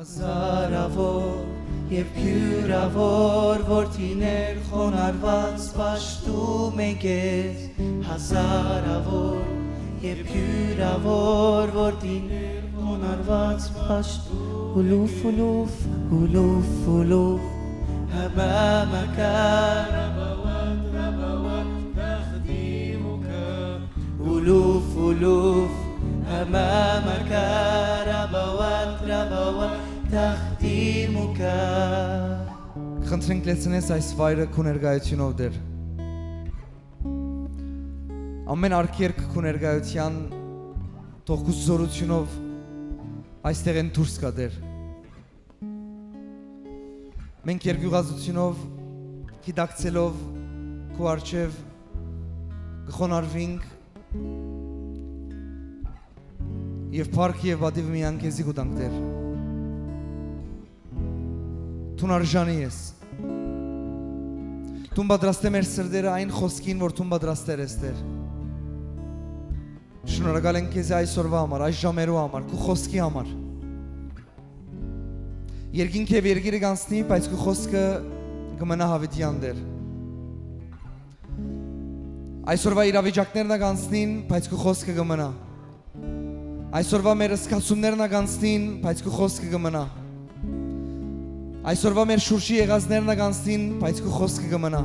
Հազարավոր և փյուրավոր որդիներ խոնարհված պաշտում են քեզ Հազարավոր և փյուրավոր որդիներ խոնարհված պաշտում Ուլուֆ ուլուֆ ուլուֆ ուլուֆ Համամակար Ռաբավատ տախդիմուկա Ուլուֆ ուլուֆ Համամակար Ռաբավատ տախդիմուկա Խնդրենք լեցնես այս վայրը քո ներկայությունով դեր Ամեն արգելք քո ներկայության թող քո զորությունով այստեղ են դուրս գա դեր Մենք երկյուղածությունով գիտակցելով քո առջև կխոնարհվենք Եվ փառք եւ բադիվ միան քեզի կտանք դեր Տուն արժանի ես Տուն պատրաստեմ մեր սրտերը այն խոսքին որ տուն պատրաստեր ես դեր Շնորհակալ ենք քեզ այսօրվա համար այս ժամերու համար քո խոսքի համար Երկինք եւ երկիրը կանցնի բայց քո խոսքը կմնա հավիտյան դեր Այսօրվա իրավիճակներն կանցնին բայց քո խոսքը կմնա Այսօրվա մեր զգացումներն կանցնին բայց քո խոսքը կմնա Այսօրվա մեր շուրջի եղածներն կանցնին բայց քո խոսքը կմնա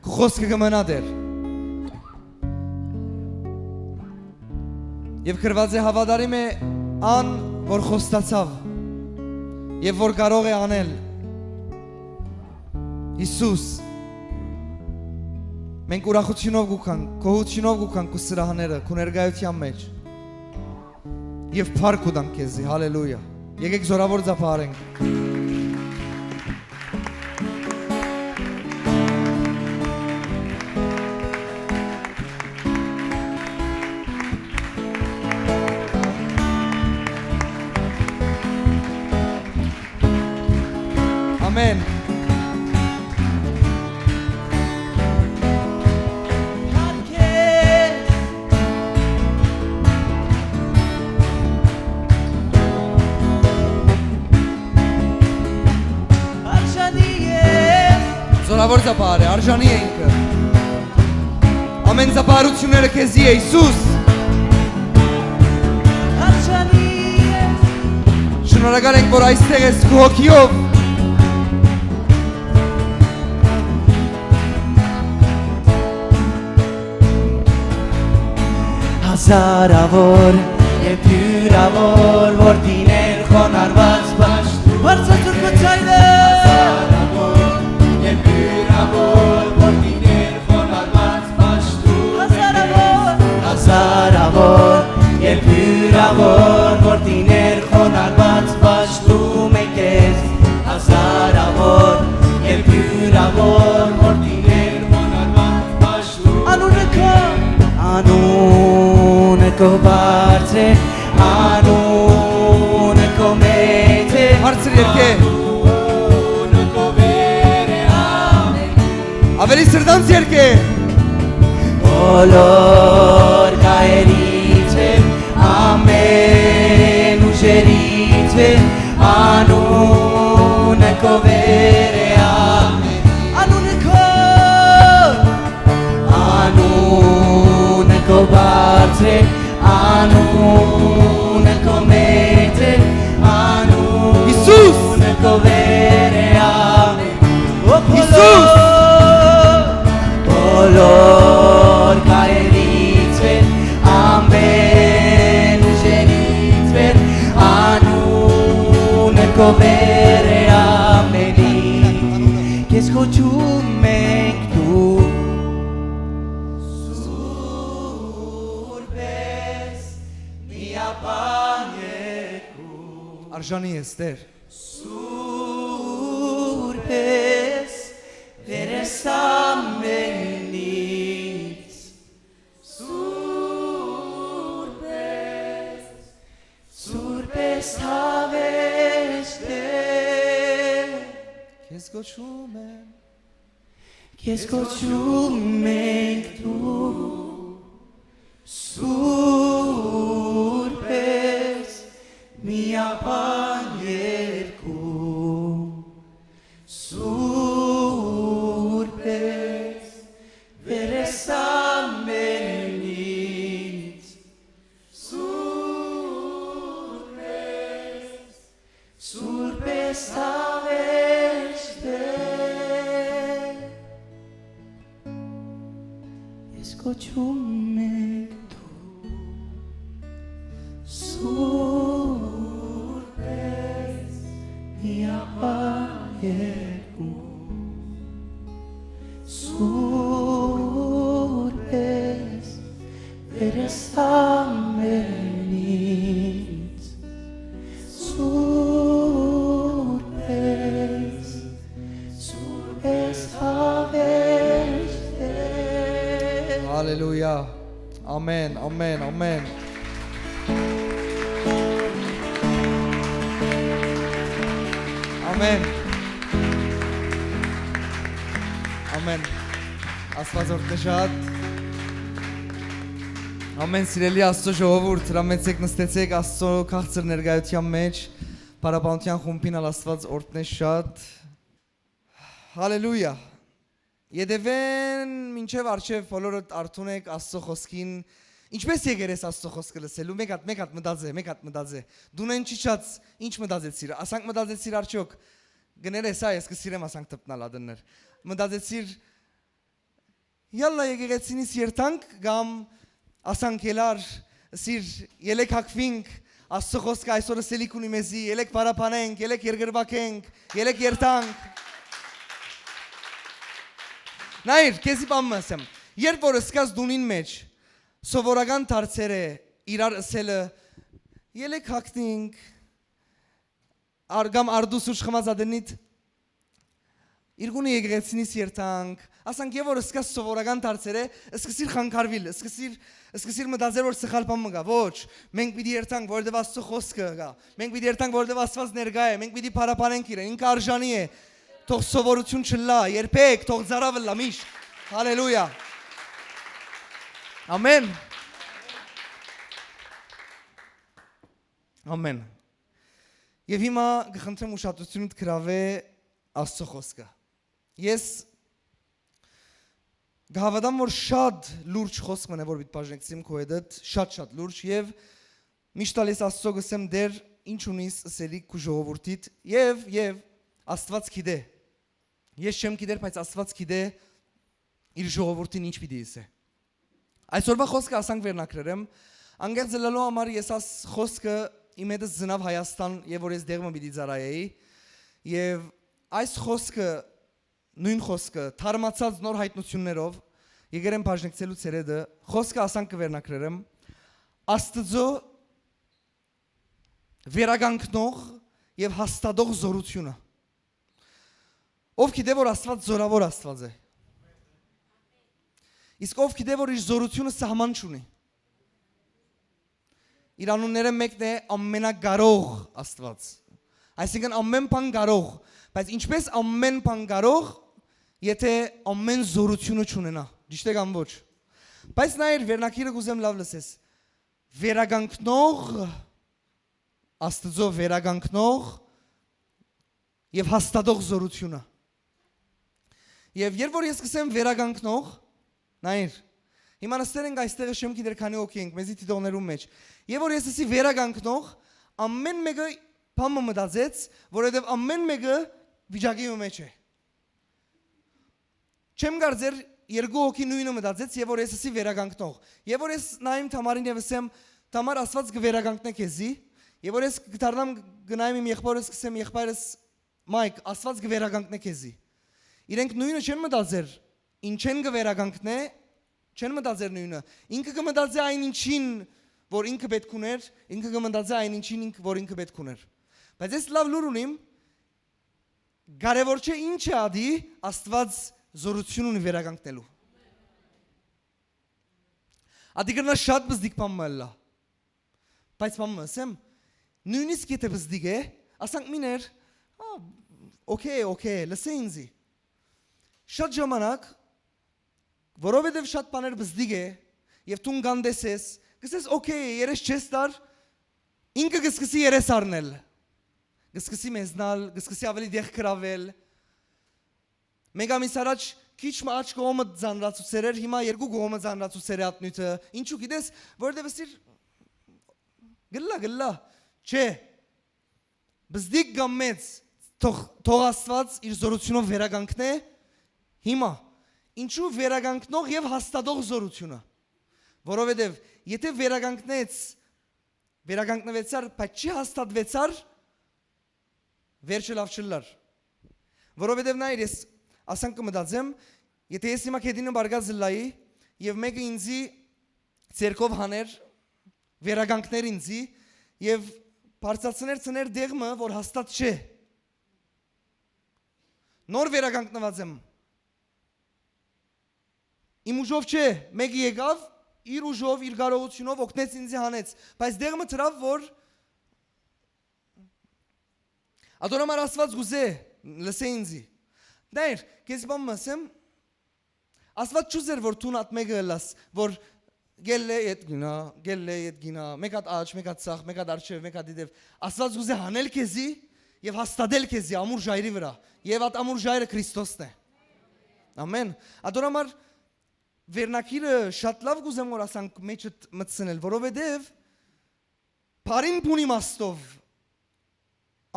Քո խոսքը կմնա դեր Եվ գրված է հավատարիմ է ան որ խոստացավ Եվ որ կարող է անել Հիսուս Մենք ուրախությունով գուքանք, գոհությունով գուքանք քո սրահները, քո ներկայության մեջ Եվ փառք ուտանք քեզի, հալելույա Եկեք զորավոր ծափարենք Ամեն Զորավոր ծափար է, արժանի է ինքը Ամեն ծափարությունները քեզի է, Հիսուս Արժանի է Շնորհակալ ենք, որ այստեղ ես քո հոգիով Հազարավոր և փյուրավոր որդիներ խոնարհված պաշտում Բարձրացուր քո ցայլը Հազարավոր և փյուրավոր որդիներ խոնարհված պաշտում են քեզ Հազարավոր և փյուրավոր որդիներ խոնարհված պաշտում Անունը քո բարձր է Անունը քո մեծ է Հարցր երկե Անունը քո վեր է Ավելի սրտանց երկե Բոլոր կայերից է, ամեն ուժերից է, անունը քո վեր է ամեն Անունը քո բարձր է, անունը քո մեծ է, անունը քո վեր է ամեն Հիսուս Բոլոր կայերից է, ամեն ուժերից է, անունը քո վեր է ամենի Քեզ խոչում ենք դու Սուրբ ես, միապան երկու Արժանի ես դեր Սուրբ ես, վեր ես ամենից Սուրբ ես հավեստ է Քեզ կոչում եմ Քեզ կոչում ենք դու Սուրբ ես Զորություն է դու Սուրբ ես միահայերում Սուրբ ես վերես ամենից Սուրբ ես հավերժ Հալելույա ամեն ամեն ամեն ամեն ամեն Աստված օրհնեշատ ամեն սիրելի Աստծո ժողովուրդ հրամեցեք նստեցեք Աստծո քաղցր ներկայության մեջ Փառաբանության խումբին Աստված օրհնեշատ Հալելույա Եդևեն մինչև արջև բոլորդ արթուն եք Աստծո խոսքին Ինչպես եկեր ես Աստծո խոսքը լսելու մեկ հատ մտածե Դունեն չիչած ինչ մտածեցիր ասանք մտածեցիր արդյոք գնել ես ես կսիրեմ ասանք տպնալ ադներ մտածեցիր Յալլա եկեղեցինից երթանք կամ ասանք ելար սիր ելեք հակվինք Աստծո խոսքը այսօր սելիք ունի մեզի ելեք պարապանենք ելեք երգրվակենք ելեք երթանք Նայր քեզի բան ասեմ երբ որ սկաս դունին մեջ սովորական դարձերը իրար ասելը ելեք հակնենք արգամ արդուսուշ խմազադնիտ Իրգունի եկեղեցինից երթանք ասանք եւ որ սկաս սովորական դարձերը սկսիր խանգարվել սկսիր մտածել որ սխալ բան մգա ոչ մենք պիտի երթանք որովհետեւ Աստծո խոսքը գա մենք պիտի երթանք որովհետեւ Աստված ներկա է մենք պիտի փառաբանենք իրեն ինքը արժանի է թող սովորություն չլա երբեք թող զարավը լա միշտ հալելույա ամեն ամեն եւ հիմա գխնդրեմ ուշադրությունդ գրավե Աստծո խոսքը ես գավադամ որ շատ լուրջ խոսք մնա որ պիտի բաժնեցիմ քո հետ շատ լուրջ եւ միշտ ալիս Աստծո գսեմ դեր ինչ ունիս ասելի քո ժողովրդիդ եւ Աստված գիտե ես չեմ գիտեր բայց Աստված գիտե իր ժողովրդին ինչ պիտի ասե այսօրվա խոսքը ասանք վերնակրեմ անգերձ լալու համար ես աս խոսքը իմ հետ զնավ Հայաստան եւ որ ես դեղը պիտի ծարայեի եւ այս խոսքը նույն խոսքը թարմացած նոր հայտնություններով եկերեմ բաժնեցելու ցերեդը խոսքը ասանք կվերնակրեմ Աստծո վերագանքնող եւ հաստատող զորությունը Ով գիտե որ Աստված զորավոր Աստված է Իսկ ով գիտե որ իր զորությունը սահման չունի Իր անունները մեկն է ամենագարող Աստված Այսինքն ամեն բան կարող բայց ինչպես ամեն բան կարող եթե ամեն զորությունը չունենա ճիշտ է կամ ոչ բայց նայր վերնակիրը կուզեմ լավ լսես վերագանքնող Աստծո վերագանքնող եւ հաստատող զորությունը Եվ երբ որ ես կսեմ վերագանքնող, նայր, հիմա նստել ենք այստեղը շեմ գիտեր քանի օքի ենք, մեզի տիտողներում մեջ, եւ որ ես ասի վերագանքնող, ամեն մեկը բամը մտածեց, որովհետեւ ամեն մեկը վիճակի մեջ է։ Չեմ գարձեր երկու հոգի նույնը մտածեց, եւ որ ես ասի վերագանքնող, եւ որ ես նայեմ Թամարին եւ ասեմ, Թամար Աստված կվերագանքնե քեզի, եւ որ ես կդառնամ գնայեմ իմ եղբորս կսեմ եղբայրս Մայք, Աստված կվերագանքնե քեզի։ Իրենք նույնը չեն մտածեր, ինչ են կվերագանքնե, չեն մտածեր նույնը։ Ինքը կմտածի այն ինչին, որ ինքը պետք ուներ, ինքը կմտածի այն ինչին, որ ինքը պետք ուներ։ Բայց ես լավ լուր ունիմ, կարևոր չէ ինչ է ադի, Աստված զորություն ունի վերագանքնելու։ Ադի կրնա շատ բզդիկ բան մալլա։ Բայց բան ասեմ, նույնիսկ եթե բզդիկ է, ասանք միներ, օքեյ, լսե ինձի։ Շատ ժամանակ, որովհետև շատ բաներ բզդիկ է, եւ տուն գանդես ես, գսես օքեյ, երես չես տար, ինքը գսկսի երես արնել, գսկսի մեզնալ, գսկսի ավելի դեղ կրավել, մեկ ամիս առաջ քիչ մաչ կողմը ձանրացուցեր էր, հիմա երկու կողմը ձանրացուցեր է ատնույթը, ինչու գիտես, որովհետև սիր գլլա, չէ, բզդիկ կամ մեծ, թող Աստված իր զորությունով վերագանքնե, հիմա, Ինչու վերագանքնող եւ հաստատող զորությունը։ Որովհետեւ եթե վերագանքնվեցար, բայց չի հաստատվեցար, վերջը լավ չլար։ Որովհետեւ նայր ես ասանք կմտածեմ, եթե ես հիմա քեդինը բարգած լայի եւ մեկը ինձի ցերկով հաներ, վերագանքներ ինձի եւ բարձրացներ ցներ դեղմը, որ հաստատ չէ։ Նոր վերագանքնված եմ։ Իմ ուժով չէ, մեկը եկավ, իր ուժով, իր կարողությունով օգնեց ինձ հանեց, բայց դեղմը թրավ, որ ադոնամար Աստված գուզե, լսե ինձի։ Դեր, քեզ բամ ասեմ, Աստված չուզեր, որ տուն at մեկը լաս, որ գելլե ետ գինա, մեկ at աչ, մեկ at սախ, մեկ at արչև, մեկ at դիդև, Աստված գուզե հանել քեզի եւ հաստատել քեզի ամուր ժայռի վրա, եւ at ամուր ժայռը Քրիստոսն է։ Ամեն։ Ադոնամար վերնակիրը շատ լավ գուզեմ որ ասանք մեջը մտցնել, որովհետև բարին բունի մաստով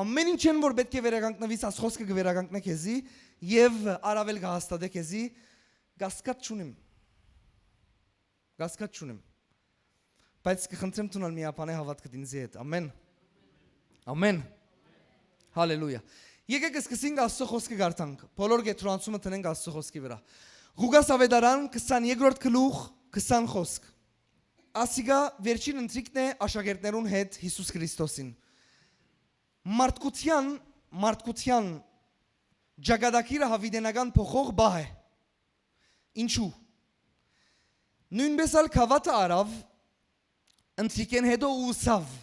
ամեն ինչ են որ պետք է վերագանքնվից աս խոսքը կվերագանքնե քեզի եւ արավել կհաստատե քեզի գասկած չունեմ բայց կխնդրեմ տունալ միապանե հավատքդ ինձի հետ ամեն հալելույա եկեք սկսենք Աստծո խոսքը գարտանք բոլոր գետրոնացումը տնենք Աստծո խոսքի վրա Ղուգաս ավետարան 22-րդ գլուխ 20 խոսք ասիգա վերջին ընթրիկն է աշակերտներուն հետ Հիսուս Քրիստոսին մարդկության ջագադակիրը հավիդենական փոխող բահ է ինչու նույնպես ալ քավաթը արավ ընթրիկեն հետո ուսավ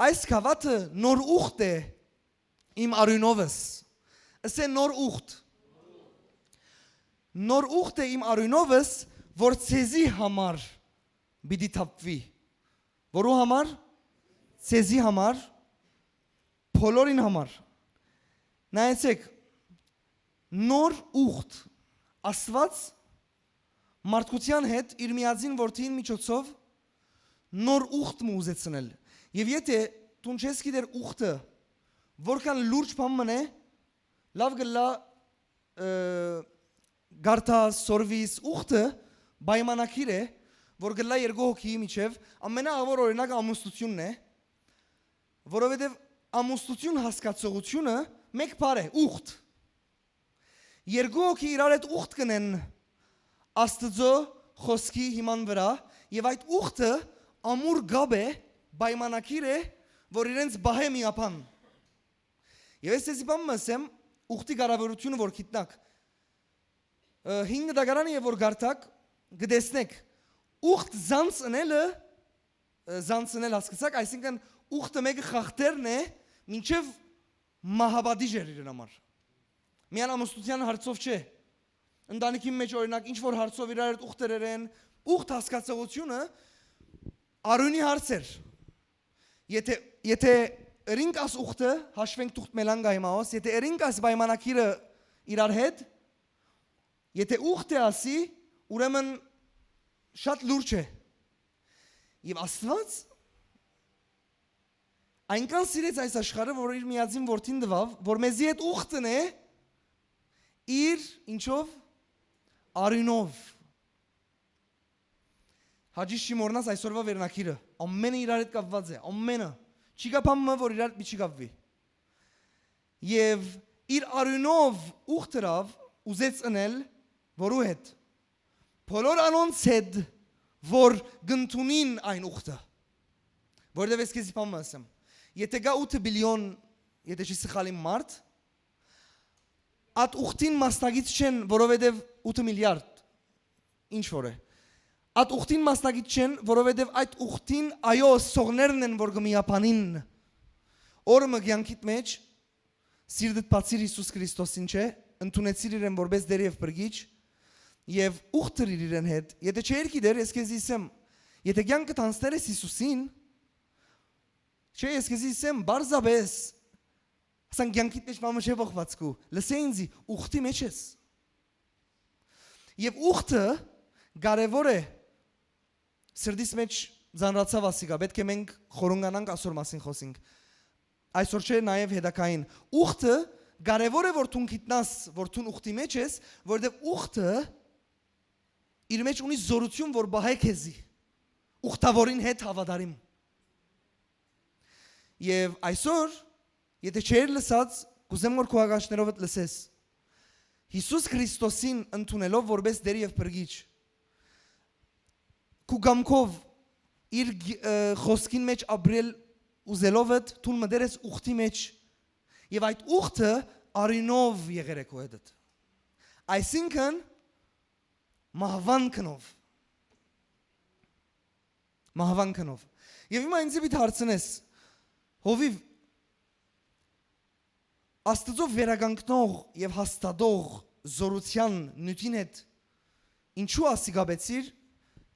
այս քավաթը նոր ուխտ է իմ արյունովս ասե նոր ուխտ Նոր ուխտ է իմ արյունովս, որ ցեզի համար պիտի թափվի։ Որու համար? Ցեզի համար, բոլորին համար։ Նայեցեք, նոր ուխտ Աստված մարդկության հետ իր միածին որդին միջոցով նոր ուխտ մուզեցնել։ Եվ եթե դու չես գիտեր ուխտը, որքան լուրջ բան մնե, լավ գլա Գարտա սորվիս ուխտը պայմանակիր է, որ գլա երկու հոգի միջև ամենաավոր օրինակ ամուսնությունն է, որովհետև ամուսնություն հասկացողությունը մեկ բառ է, ուխտ։ Երկու հոգի իրար հետ ուխտ կնեն Աստծո խոսքի հիման վրա, եւ այդ ուխտը ամուր գաբ է, պայմանակիր է, որ իրենց բահե միապան։ Եվ ես էսի բան ասեմ, ուխտի կարևորությունը որ գիտնաք 5 դագարանի եւ որ գարտակ գտեսնեք ուխտ զանցնել հասկացաք այսինքն ուխտը մեկը խախտերն է մինչեւ մահաբադիժ էր իրեն համար միան ամուսնության հարցով չէ ընտանիքի մեջ օրինակ ինչ որ հարցով իրար հետ ուխտեր են ուխտ հասկացողությունը արյունի հարց էր եթե ըրինք աս ուխտը հաշվենք թուղթ մելանգա հիմաոս եթե ըրինք աս պայմանակիրը իրար հետ Եթե ուխտ է ասի, ուրեմն շատ լուրջ է։ Եվ Աստված այնքան սիրեց այս աշխարհը, որ իր միածին որդին տվավ, որ մեզի այդ ուխտն է իր ինչով արյունով։ Հաջի Շիմորնաս այսօրվա վերնակիրը, ամենը իրար հետ կապված է, ամենը։ Չի կապամը, որ իրար հետ չի կապվի։ Եվ իր արյունով ուխտրավ ուզեց ընել Որու հետ բոլոր անոնց հետ որ գնտունին այն ուխտը որտեվ ես քեզ բան ասեմ եթե գա 8 բիլիոն եթե չի սխալի մարդ at ուխտին մասնագիտ չեն որովհետև 8 միլիարդ ինչ որ է at ուխտին մասնագիտ չեն որովհետև այդ ուխտին այո սողներն են որ գմիապանին օրը կյանքիդ մեջ սիրտդ բացիր Հիսուս Քրիստոսին չէ ընդունեցիր իրեն որպես դեր եւ բրգիչ Եվ ուխտր իրեն հետ, եթե չէր գիտեր, ես քեզ իսեմ, եթե կյանքդ անցներ ես Հիսուսին, չէ ես քեզ իսեմ, բարձաբես, ասան կյանքիդ մեջ մամը չէ ողվածքու, լսե ինձի, ուխտի մեջ ես։ Եվ ուխտը կարևոր է, սրդիս մեջ ձանրացավ ասիկա, պետք է մենք խորունգանանք ասոր մասին խոսինք, այսօր չէ նաև հետակային, ուխտը կարևոր է որ դու գիտնաս, որ դու ուխտի մեջ ես, որովհետև ուխտը իր մեջ ունի զորություն, որ բահե քեզի։ Ուխտավորին հետ հավատարիմ։ Եվ այսօր, եթե չեր լսած, կուզեմ որ քո աղջներով լսես։ Հիսուս Քրիստոսին ընդունելով որպես Տեր եւ Փրկիչ։ Քու գամքով իր խոսքին մեջ ապրել ուզելով դու մտերես ուխտի մեջ եւ այդ ուխտը արինով եղեր է քո հետ։ Այսինքն մահվանքնով։ Եվ հիմա ինձ պիտի հարցնես, հովիվ Աստծո վերագանքնող եւ հաստատող զորության նյութին հետ ինչու ասի գաբեցիր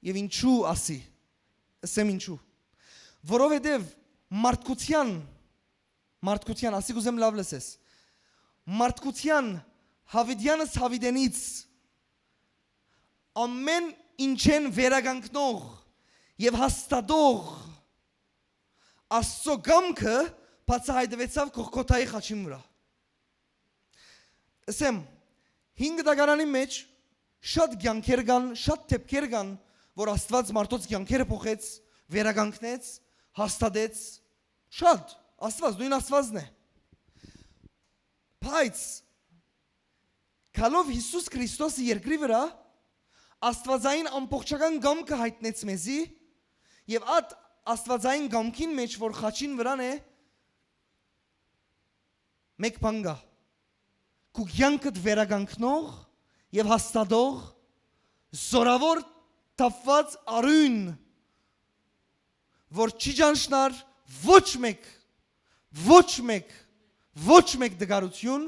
եւ ինչու ասի։ Ասեմ ինչու։ Որովհետեւ մարդկության ասի գուզեմ լավ լսես։ Մարդկության հավիդյանս հավիդենից ամեն ինչեն վերագանքնող եւ հաստատող Աստծո գամքը բացահայտվեցավ Գողգոթայի խաչի վրա։ Ասեմ 5 դարանի մեջ շատ կյանքեր կան, շատ դեպքեր կան, որ Աստված մարդոց կյանքերը փոխեց, վերագանքնեց, հաստատեց, շատ Աստված, նույն Աստվածն է։ Բայց քալով Հիսուս Քրիստոսի երկրի վրա Աստվածային ամբողջական գամքը հայտնեց մեզի եւ այդ Աստվածային գամքին մեջ, որ խաչին վրան է, մեկ բան կա։ Քու կյանքդ վերագանքնող եւ հաստատող զորավոր թափված արույն, որ չի ճանչնար ոչ մեկ դգարություն,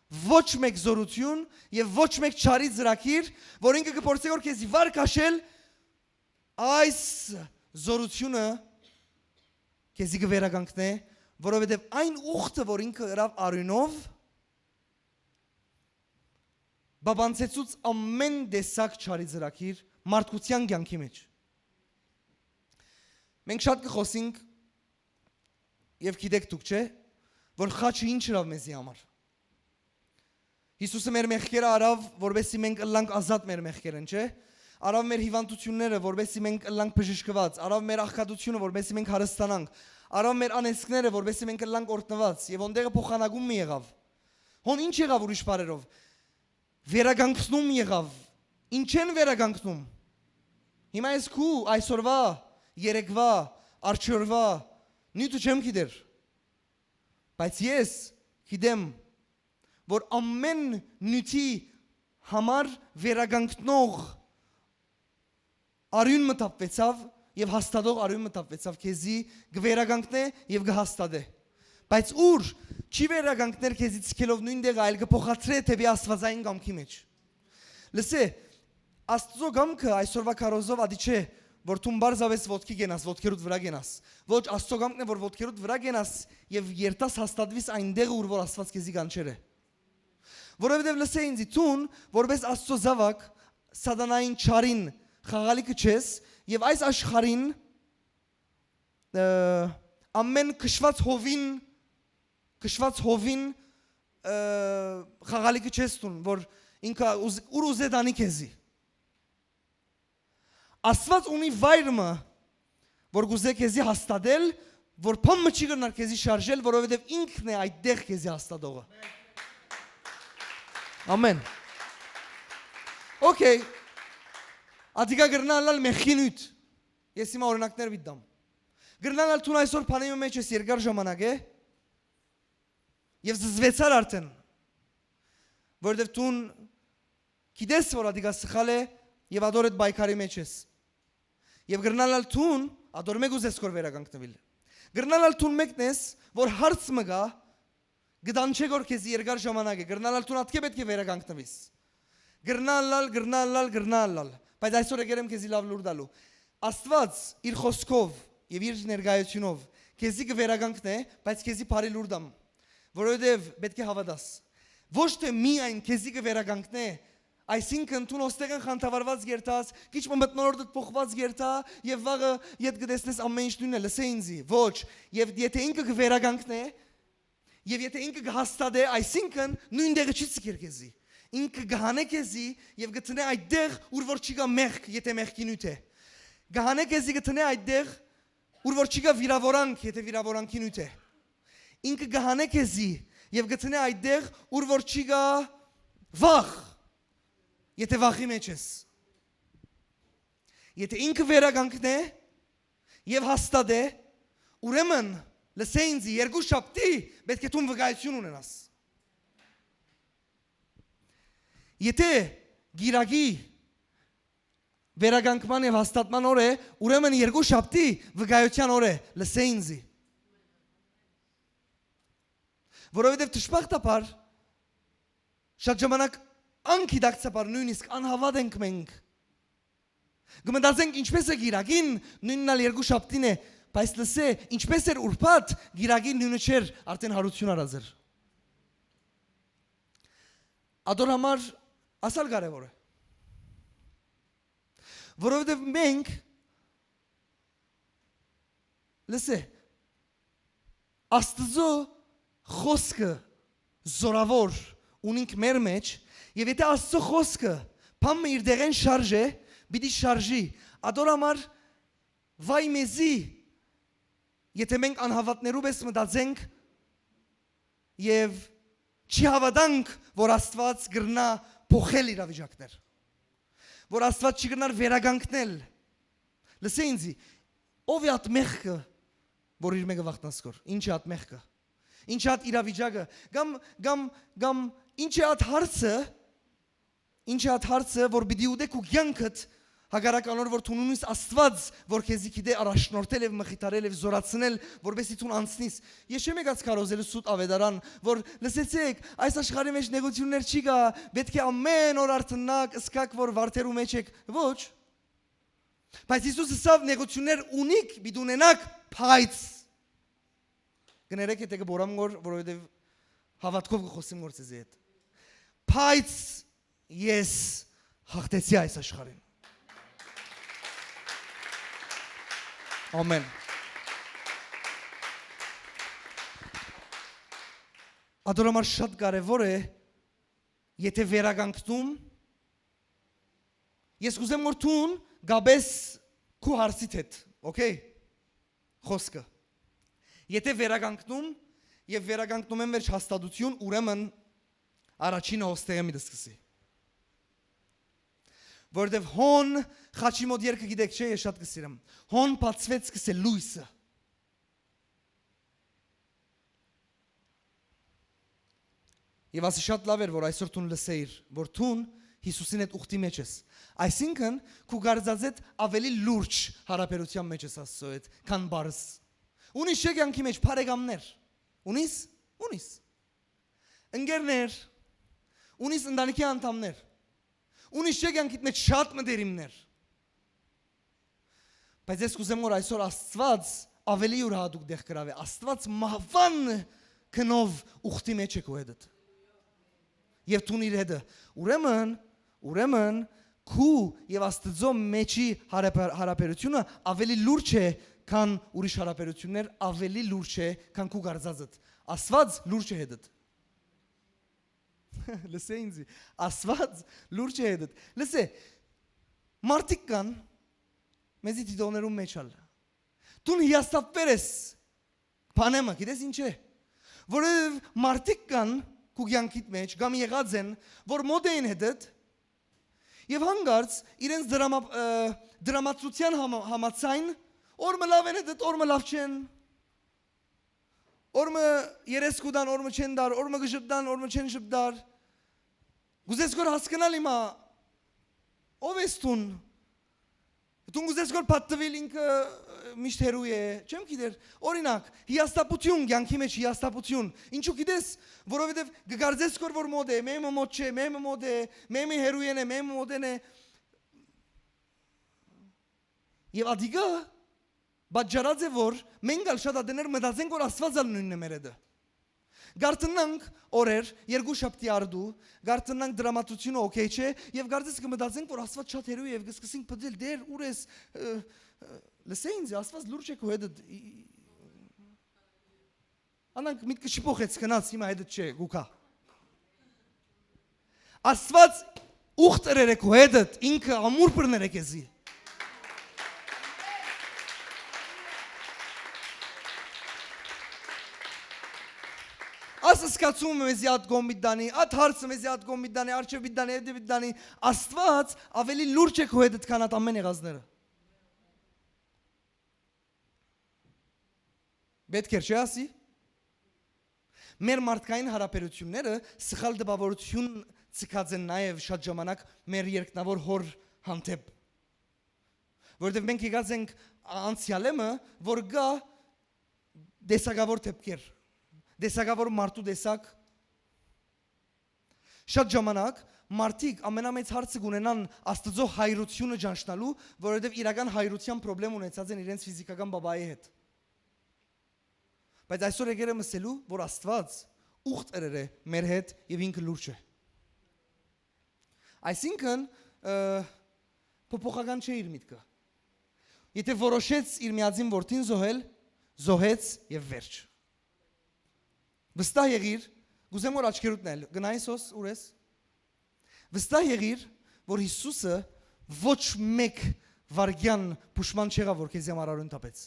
ոչ մեկ զորություն եւ ոչ մեկ չարի ծրագիր, որ ինքը կփորձի որ քեզի վար քաշել, այս զորությունը քեզի կվերագանքնե, որովհետեւ այն ուխտը, որ ինքը հրավ արյունով բաբանցեցուց ամեն դեսակ չարի ծրագիր մարդկության կյանքի մեջ։ Մենք շատ կխոսենք եւ գիտեք դուք չէ, որ խաչը ինչ հրավ մեզի համար։ Հիսուսը մեր մեղքերը արավ, որովհետեւ մենք ըլլանք ազատ մեր մեղքերեն, չէ։ Արավ մեր հիվանդությունները, որովհետեւ մենք ըլլանք բժշկված, արավ մեր աղքատությունը, որովհետեւ մենք հարստանանք, արավ մեր անեսքները, որովհետեւ մենք ըլլանք օրտնված, եւ ոնդեղը փոխանակում մի եղավ։ Հոն ինչ եղավ ուրիշ բարերով։ Վերագանքնում եղավ։ Ինչ են վերագանքնում։ Հիմա ես քու այսօրվա, երեկվա, արջորվա, նույնը չեմ գիտեր։ Բայց ես գիտեմ, որ ամեն նյութի համար վերագանքնող արյուն մտապվեցավ եւ հաստատող արյուն մտապվեցավ քեզի գվերագանքնե եւ գհաստատե։ Բայց ուր չի վերագանքներ քեզի ցկելով նույն դեղը այլ կփոխացրե թեպի Աստվածային գամքի մեջ։ Լսե, Աստծո գամքը այսօրվա քարոզով ադի չէ, որ դու բարձավես ոտքի գենաս, ոտքերուդ վրա գենաս։ Ոչ, Աստծո գամքն է, որ ոտքերուդ վրա գենաս եւ երտաս հաստատվիս այնտեղ ուր որ Աստված քեզի կանչեր է։ Որովհետեւ լսե ինձ ցուն, որպես Աստծո զավակ, սատանային չարին խաղալիքը չես եւ այս աշխարհին ամեն քշված հովին խաղալիքը չես տուն, որ ինքը ուր ուզե դանի քեզի։ Աստված ունի վայրը, որ գուզե քեզի հաստատել, որ փամը չի գնար քեզի շարժել, որովհետև ինքն է այդտեղ քեզի հաստատողը։ Ամեն։ Okay։ Ադիգա գրնալալ մեխինույթ։ Ես հիմա օրինակներ վիդամ։ Գրնալալ տուն այսօր փանիմը մեջ ես երկար ժամանակ է։ Եվ զզվեցար արդեն, որովհետև տուն գիտես որ ադիգա սխալ է եւ ադոր այդ բայկարի մեջ ես։ Եվ գրնալալ տուն ադոր մեկ ուզես կոր վերագանքնվել։ Գրնալալ տուն մեկն ես, որ հարց մը գա, գդանչե գոր քեզ երկար ժամանակ է, գրնալալ տուն ատկե պետք է վերագանքնվես։ Գրնալալ, բայց այսօր եկել եմ քեզի լավ լուր տալու։ Աստված իր խոսքով եւ իր ներկայությունով քեզի կվերագանքնե, բայց քեզի բարի լուր տամ։ Որովհետև պետք է հավատաս։ Ոչ թե միայն քեզի կվերագանքնե, այսինքն դու ոստեղեն խանդավառված գերտաս, քիչ մտնորդդ փոխված գերտա եւ վաղը իդ գտեսնես ամեն ինչ նույնն է, լսե ինձի։ Ոչ, եւ եթե ինքը կվերագանքնե, Եվ եթե ինքը կհաստատե, այսինքն նույն տեղը չի ցկեր քեզի։ Ինքը կհանե քեզի եւ գտնե այդտեղ, ուր որ չի գա մեղք, եթե մեղքի նյութ է։ Կհանե քեզի գտնե այդտեղ, ուր որ չի գա վիրավորանք, եթե վիրավորանքի նյութ է։ Ինքը կհանե քեզի եւ գտնե այդտեղ, ուր որ չի գա վախ, եթե վախի մեջ ես։ Եթե ինքը վերականգնե եւ հաստատե, ուրեմն լսեինձի երկու շաբթի պետք է դու վկայություն ունենաս։ Եթե գիրագի վերականգնման եւ հաստատման օր է, ուրեմն երկու շաբթի վկայության օր է, լսեինձի։ Որովհետեւ դժբախտաբար շատ ժամանակ անկիդակցաբար նույնիսկ անհավատ ենք մենք։ Գմտածենք ինչպես է գիրագին, նույնն ալ երկու շաբթին է, բայց լսե, ինչպես էր ուրբաթ, գիրագին նույնը չէր, արդեն հարություն արած էր։ Ադոր համար ասալ կարևոր է։ Որովհետև մենք, լսե, Աստծո խոսքը զորավոր ունենք մեր մեջ, եւ եթե Աստծո խոսքը փամը իր դեղեն շարժ է, պիտի շարժի։ Ադոր համար վայ մեզի, եթե մենք անհավատներու պես մտածենք եւ չի հավատանք, որ Աստված գրնա փոխել իրավիճակներ, որ Աստված չի գրնար վերականգնել։ Լսե ինձի, ով է այդ մեղքը, որ իր մեկը վախտնասկոր, ինչ է այդ մեղքը, ինչ է այդ իրավիճակը, կամ ինչ է այդ հարցը, որ պիտի ուտեք ու կյանքդ հագարականոր որ թունունից Աստված, որ քեզի գիտե առաջնորդել եւ մխիթարել եւ զորացնել, որովհետեւ ցուն անցնիս։ Ես չեմ եկած կարոզել սուտ ավետարան, որ լսեցեք, այս աշխարհի մեջ նեգոցիոններ չի գա, պետք է ամեն օր արթնանաք, ըսկակ որ վարդերու մեջ եք։ Ոչ։ Բայց Հիսուսը սավ նեգոցիոններ ունիք, պիտի ունենաք փայծ։ Գներեք եթե կբորամ գոր, որովհետեւ հավատքով կխոսեմ գոր ցեզի հետ։ Փայծ ես հաղթեցի այս աշխարհին։ Ամեն։ Ադորամար շատ կարևոր է, եթե վերականգնում, ես կուզեմ որ տուն գաբես քու հարցիդ հետ, օքեյ, խոսքը։ Եթե վերականգնում եւ վերականգնում եմ վերջ հաստատություն, ուրեմն առաջինը հոստեղը մի դսկսի։ Որտեվ հոն խաչի մոտ երկը գիտեք չէ, ես շատ կսիրեմ։ Հոն բացվեց կսե լույսը։ Եվ ասի շատ լավ էր, որ այսօր տուն լսեիր, որ տուն Հիսուսին հետ ուխտի մեջ ես։ Այսինքն, քու գարձածետ ավելի լուրջ հարաբերության մեջ ես Աստծո հետ, քան բարձ։ Ունիս չէ կյանքի մեջ բարեկամներ։ Ունիս։ Ընկերներ։ Ունիս ընտանիքի անդամներ։ Ունիս չէ կյանքիդ մեջ շատ մտերիմներ։ Բայց ես կուզեմ որ այսօր Աստված ավելի ուրախ դեղ գրավե։ Աստված մահվան քնով ուխտի մեջ է քո հետ։ Եվ տուն իր հետ։ Ուրեմն քու եւ Աստծո մեջի հարաբերությունը ավելի լուրջ է, քան ուրիշ հարաբերություններ, ավելի լուրջ է, քան քու գարձածդ։ Աստված լուրջ է հետդ։ Լսե ինձի, Աստված լուրջ է հետդ։ Լսե, մարդիկ կան, մեզի դիտողներում մեջ ալ։ Տուն հիաստապվեր ես, պանեմը, գիտես ինչ է։ Որև մարդիկ կան, քու կյանքիդ մեջ, գամ եղած են, որ մոդ էին հետդ, եւ հանգարց իրենց դրամատուրգիան համացայն, օրը լավ են հետդ, օրը լավ չեն։ Օրը երեսկուդան, օրը չեն դար, օրը գժբդան, օրը չեն ժբդար։ Գուզես գոր հասկանալ իմա, ով ես տուն։ Տուն գուզես գոր պատտվիլ ինքը միշտ հերու է, չեմ գիտեր, օրինակ, հիաստապություն, կյանքի մեջ հիաստապություն, ինչու գիտես, որովհետև գգարձես գոր որ մոդ է, մեմը մոդ չէ, մեմը մոդ է, մեմը հերույեն է, մեմը մոդեն է, և ադիգա, բաջարած է որ, մենք ալ շատ ադեներ մտածենք որ Աստված ալ նույնն է մեր հետը։ Գարտնանք օրեր, երկու շաբթի արդու, գարտնանք դրամատությունը օքեյ չէ, և գարձես կմտածենք որ Աստված շատ հերու է և կսկսենք պտել դեր ուր ես, լսե ինձ, Աստված լուրջ է քո հետը։ Անանք միտքը չփոխեց քնած հիմա այդ չէ գուքա Աստված ուխտ երեք ու հետդ ինքը ամուր բռներ եկեզի Ասկացում մեզի ատ գոմիդանի, ատ հարցը մեզի ատ գոմիդանի, արչև բիդանի, հետև բիդանի, Աստված ավելի լուրջ է քո հետ քան ատ ամեն եղածները։ Պետք է չի ասի։ Մեր մարդկային հարաբերությունները սխալ դպավորություն ցկած են նաև շատ ժամանակ մեր երկնավոր հոր հանդեպ։ Որովհետև մենք եկած ենք անցյալը, որ գա դեսագավոր դեպքեր Դեսագավոր մարդու դեսակ Շատ ժամանակ մարդիկ ամենամեծ հարցը ունենան Աստծո հայրությունը ճանչնալու, որովհետև իրական հայրության խնդրեմ ունեցած են իրենց ֆիզիկական բաբայի հետ։ Բայց այսօր եկել եմ ասելու, որ Աստված ուխտ է մեր հետ եւ ինքը լուրջ է։ Այսինքն փոփոխական չէ իր միտքը։ Եթե որոշեց իր միածին որդին զոհել, զոհեց եւ վերջ։ Վստահ եղիր, գուզեմ որ աչքերուդ նել, գնայիս ոս ուրես։ Վստահ եղիր, որ Հիսուսը ոչ մեկ վարգյան փուշման չեղավ, որ քեզ համար արուն տապեց։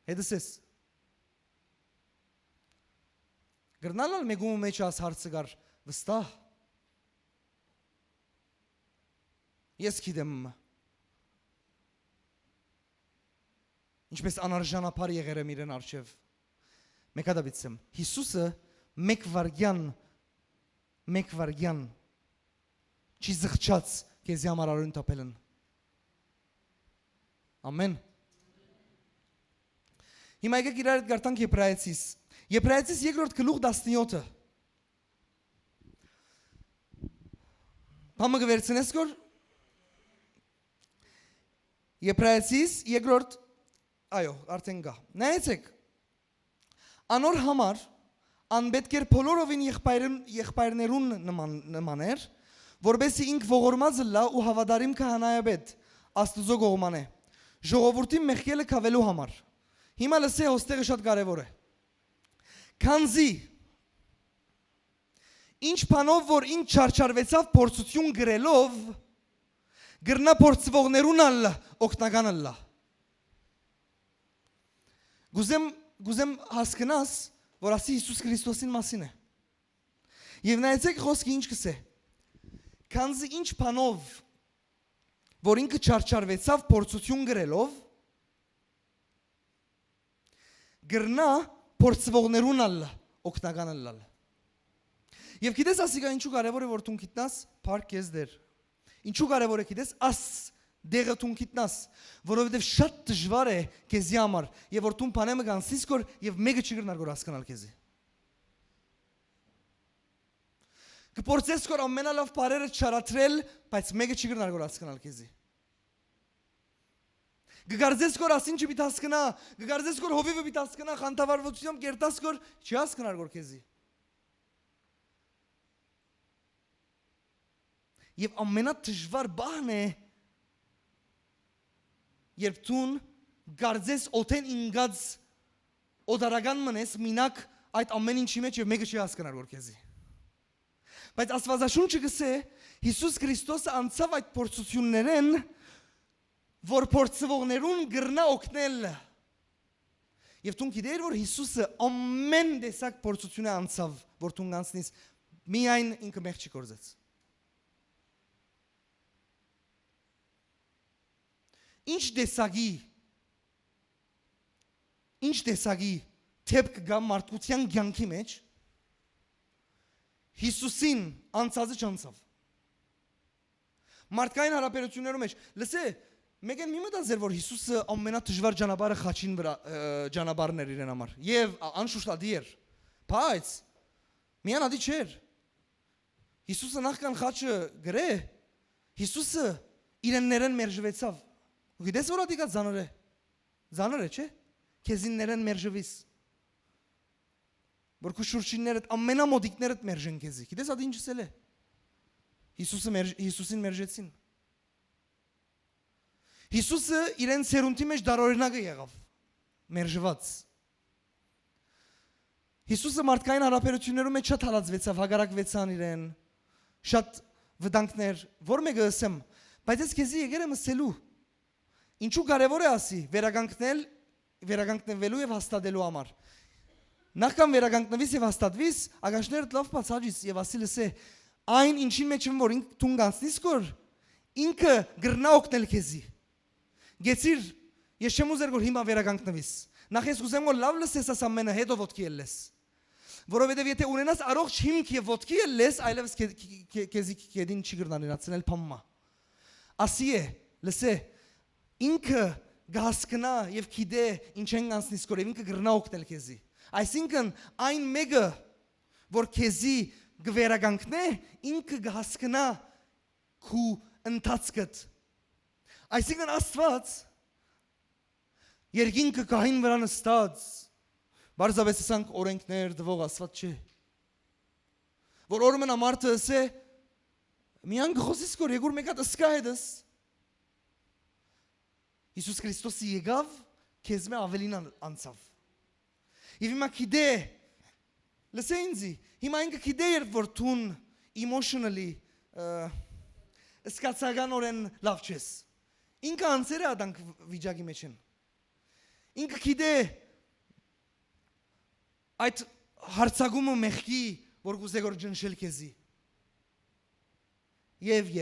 Հետսես։ Գրնալալ մեգում մեջ աս հարցը գար վստահ։ Ես գիտեմ Ինչպես անարժանապար եղել եմ իրեն արչև։ Մեկ հատաբիցեմ, Հիսուսը մեկ վարգյան չի զղջաց քեզի համար արուն տապելն։ Ամեն։ Հիմա եկեք իրար հետ գարտանք Եբրայեցիս։ Եբրայեցիս 2-րդ գլուխ 17-ը։ Համը գվերցնես գոր։ Եբրայեցիս 2-րդ Այո, արդեն գա։ Նայեցեք։ Անոր համար անպետք էր բոլորովին եղբայրներուն նմաներ, որբեսի ինք ողորմած լա ու հավատարիմ քահանայապետ Աստծո կողմանը։ Ժողովրդին մեղքելը քավելու համար։ Հիմա լսե հոստեղը շատ կարևոր է։ Քանզի ինչ բանով որ ինք չարչարվեցավ փորձություն գրելով գրնա փորձվողներուն ալ օգնական լա։ Գուզեմ հասկնաս, որ ասի Հիսուս Քրիստոսին մասին է։ Եվ նայեցեք խոսքը ինչ կսե։ Քանզի ինչ բանով, որ ինքը չարչարվեցավ փորձություն գրելով, գրնա փորձվողներուն ալ օգնական լալ։ Եվ գիտես ասիկա ինչու կարևոր է որ դու գիտնաս փառք ես դեր։ Ինչու կարևոր է գիտես աս դեղը դու գիտնաս, որովհետև շատ դժվար է քեզի համար, եւ որ դու բանեմը գանցիս կոր եւ մեկը չգրնար որ հասկանալ քեզի։ Կփորձես կոր ամենալավ բարերը չարատրել, բայց մեկը չգրնար որ հասկանալ քեզի։ Գգարձես կոր ասին չպիտի հասկանա, գգարձես կոր հովիվը պիտի հասկանա, խանդավառությամբ կերտաս կոր չի հասկանար որ քեզի։ Եվ ամենադժվար բանը է Երբ տուն գարձես օթեն ինգած օդարական մնես մինակ այդ ամեն ինչի մեջ եւ մեկը չի հասկանար որ քեզի։ Բայց Աստվածաշունչը գսե Հիսուս Քրիստոսը անցավ այդ փորձություններեն որ փորձվողներուն գրնա օգնել։ Եվ դու գիտեր որ Հիսուսը ամեն տեսակ փորձություն անցավ որ դու անցնես միայն ինքը մեղ չի կորզեց։ Ինչ տեսակի թեփք գա մարդկության կյանքի մեջ Հիսուսին անցածը չանցավ։ Մարդկային հարաբերություններում մեջ լսե մեկեն մի մտածեր որ Հիսուսը ամենադժվար ճանապարհը խաչին վրա ճանապարհն էր իրեն համար եւ անշուշտ ադի էր բայց միան ադի չէր Հիսուսը նախքան խաչը գրե Հիսուսը իրեններեն մերժվեցավ Գիտես որ ադիկա ձանր է չէ քեզիններեն մերժվիս որ քու շուրջիններդ ամենամոդիկներդ մերժեն քեզի գիտես ադի ինչ ասել է Հիսուսին մերժեցին Հիսուսը իրեն ցերունտի մեջ դարօրինակը եղավ մերժված։ Հիսուսը մարդկային հարաբերություններում մեջ շատ հալածվեցավ, հագարակվեցան իրեն, շատ վտանգներ, որ մեկը ասեմ, բայց ես քեզի եկել եմ ասելու, ինչու կարևոր է ասի, վերագանքնվելու եւ հաստատելու համար։ Նախքան վերագանքնվիս եւ հաստատվիս, ագաշները լավ բացաճիս եւ ասիլս է, այն ինչին մեջ եմ որ ինք տուն գանցնիս կոր, ինքը գրնա օգնել քեզի։ Գեցիր, ես չեմ ուզեր որ հիմա վերագանքնվիս։ Նախ ես ուզեմ որ լավ լսես աս ամենը հետո ոտքի ելես։ Որովհետև եթե ունենաս առողջ հիմք եւ ոտքի ելես, այլևս քեզի կեդին չի գրնա ներածնել փամմա։ Ասի է, լսե, ինքը գահսկնա եւ գիտե ինչ են անցնիս կոր եւ ինքը գրնա օգնել քեզի։ Այսինքն այն մեկը որ քեզի գվերագանքնե ինքը գահսկնա քու ընթացքդ։ Այսինքն Աստված երկինքը կահին վրա նստած բարձավես ասանք օրենքներ դվող Աստված չէ։ Որ օրմն ամարտը ասե միան գխոսիս կոր եգուր մեկատ ըսկա հետս Հիսուս Քրիստոսի եկավ քեզ մե ավելին անցավ։ Եվ հիմա գիտե լսե ինձի հիմա ինքը գիտե երբ որ տուն emotionally սկացականորեն լավ չես։ Ինքը անցերը ադանք վիճակի մեջ են։ Ինքը գիտե այդ հարցակումը մեղքի որ գուզե որ ջնշել քեզի։ Եվ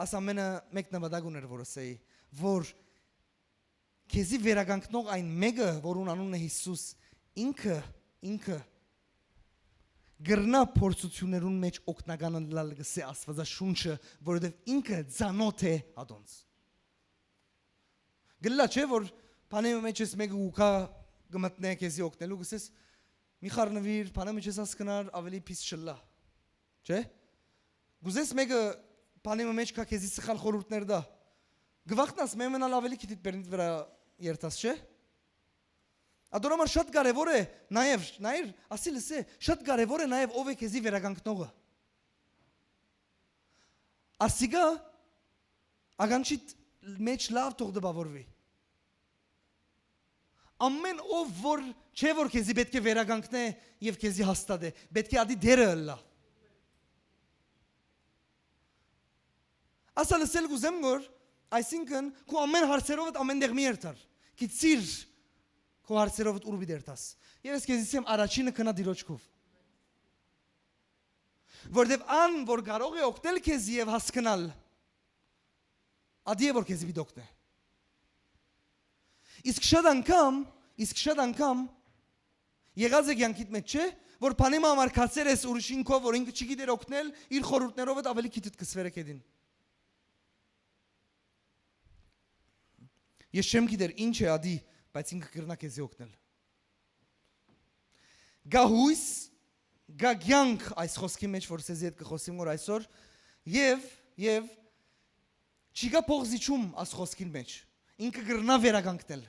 աս ամենը մեկ նվադակ ուներ որ ասեի որ քեզի վերագանքնող այն մեկը որուն անունն է Հիսուս ինքը գրնա փորձություններուն մեջ օգնականանալ գսե Աստվածաշունչը որովհետև ինքը ցանոթ է ադոնց գլա չէ որ բանը մեջ ես մեկը ուկա գմտնե քեզի օգնելու գսես մի խառնվիր բանը մեջ ես հասկնար ավելի փիս շլա չէ գուզես մեկը բանը մեջ կա քեզի սխալ խորհուրդներ դա գվախտնաս մեմնալ ավելի քիթիտ բերնից վրա երթաս չէ Ադորամար շատ կարևոր է նաև ասիլս է շատ կարևոր է նաև ով է քեզի վերագանքնողը Ասիգա ագանչիտ մեջ լավ թող դպավորվի Ամեն ով որ չէ որ քեզի պետք է վերագանքնե եւ քեզի հաստատե պետք է ադի դերը լա Ասալսել գուզեմ գոր այսինքն քո ամեն հարցերով ամեն դեղ մի երթար գիծիր քո հարցերով ուրբի դերտաս եւ ես քեզ ասեմ առաջինը կնա դիրոջքով որտեվ ան որ կարող է օգնել քեզ եւ հասկանալ ադի է որ քեզ վիդոկն է իսկ շատ անգամ եղած է կյանքիդ մեջ չէ որ բանիմա համար քացեր ես ուրիշին քո որ ինքը չգիտեր օգնել իր խորհուրդներով ավելի քիթ կսվերը կեդին Ես չեմ գիտեր ինչ է ադի բայց ինքը կրնա քեզի օգնել Գա հույս գա կյանք այս խոսքի մեջ որ սեզի հետ կխոսիմ որ այսօր եւ չի գա փողզիչում այս խոսքին մեջ ինքը կրնա վերագանքնել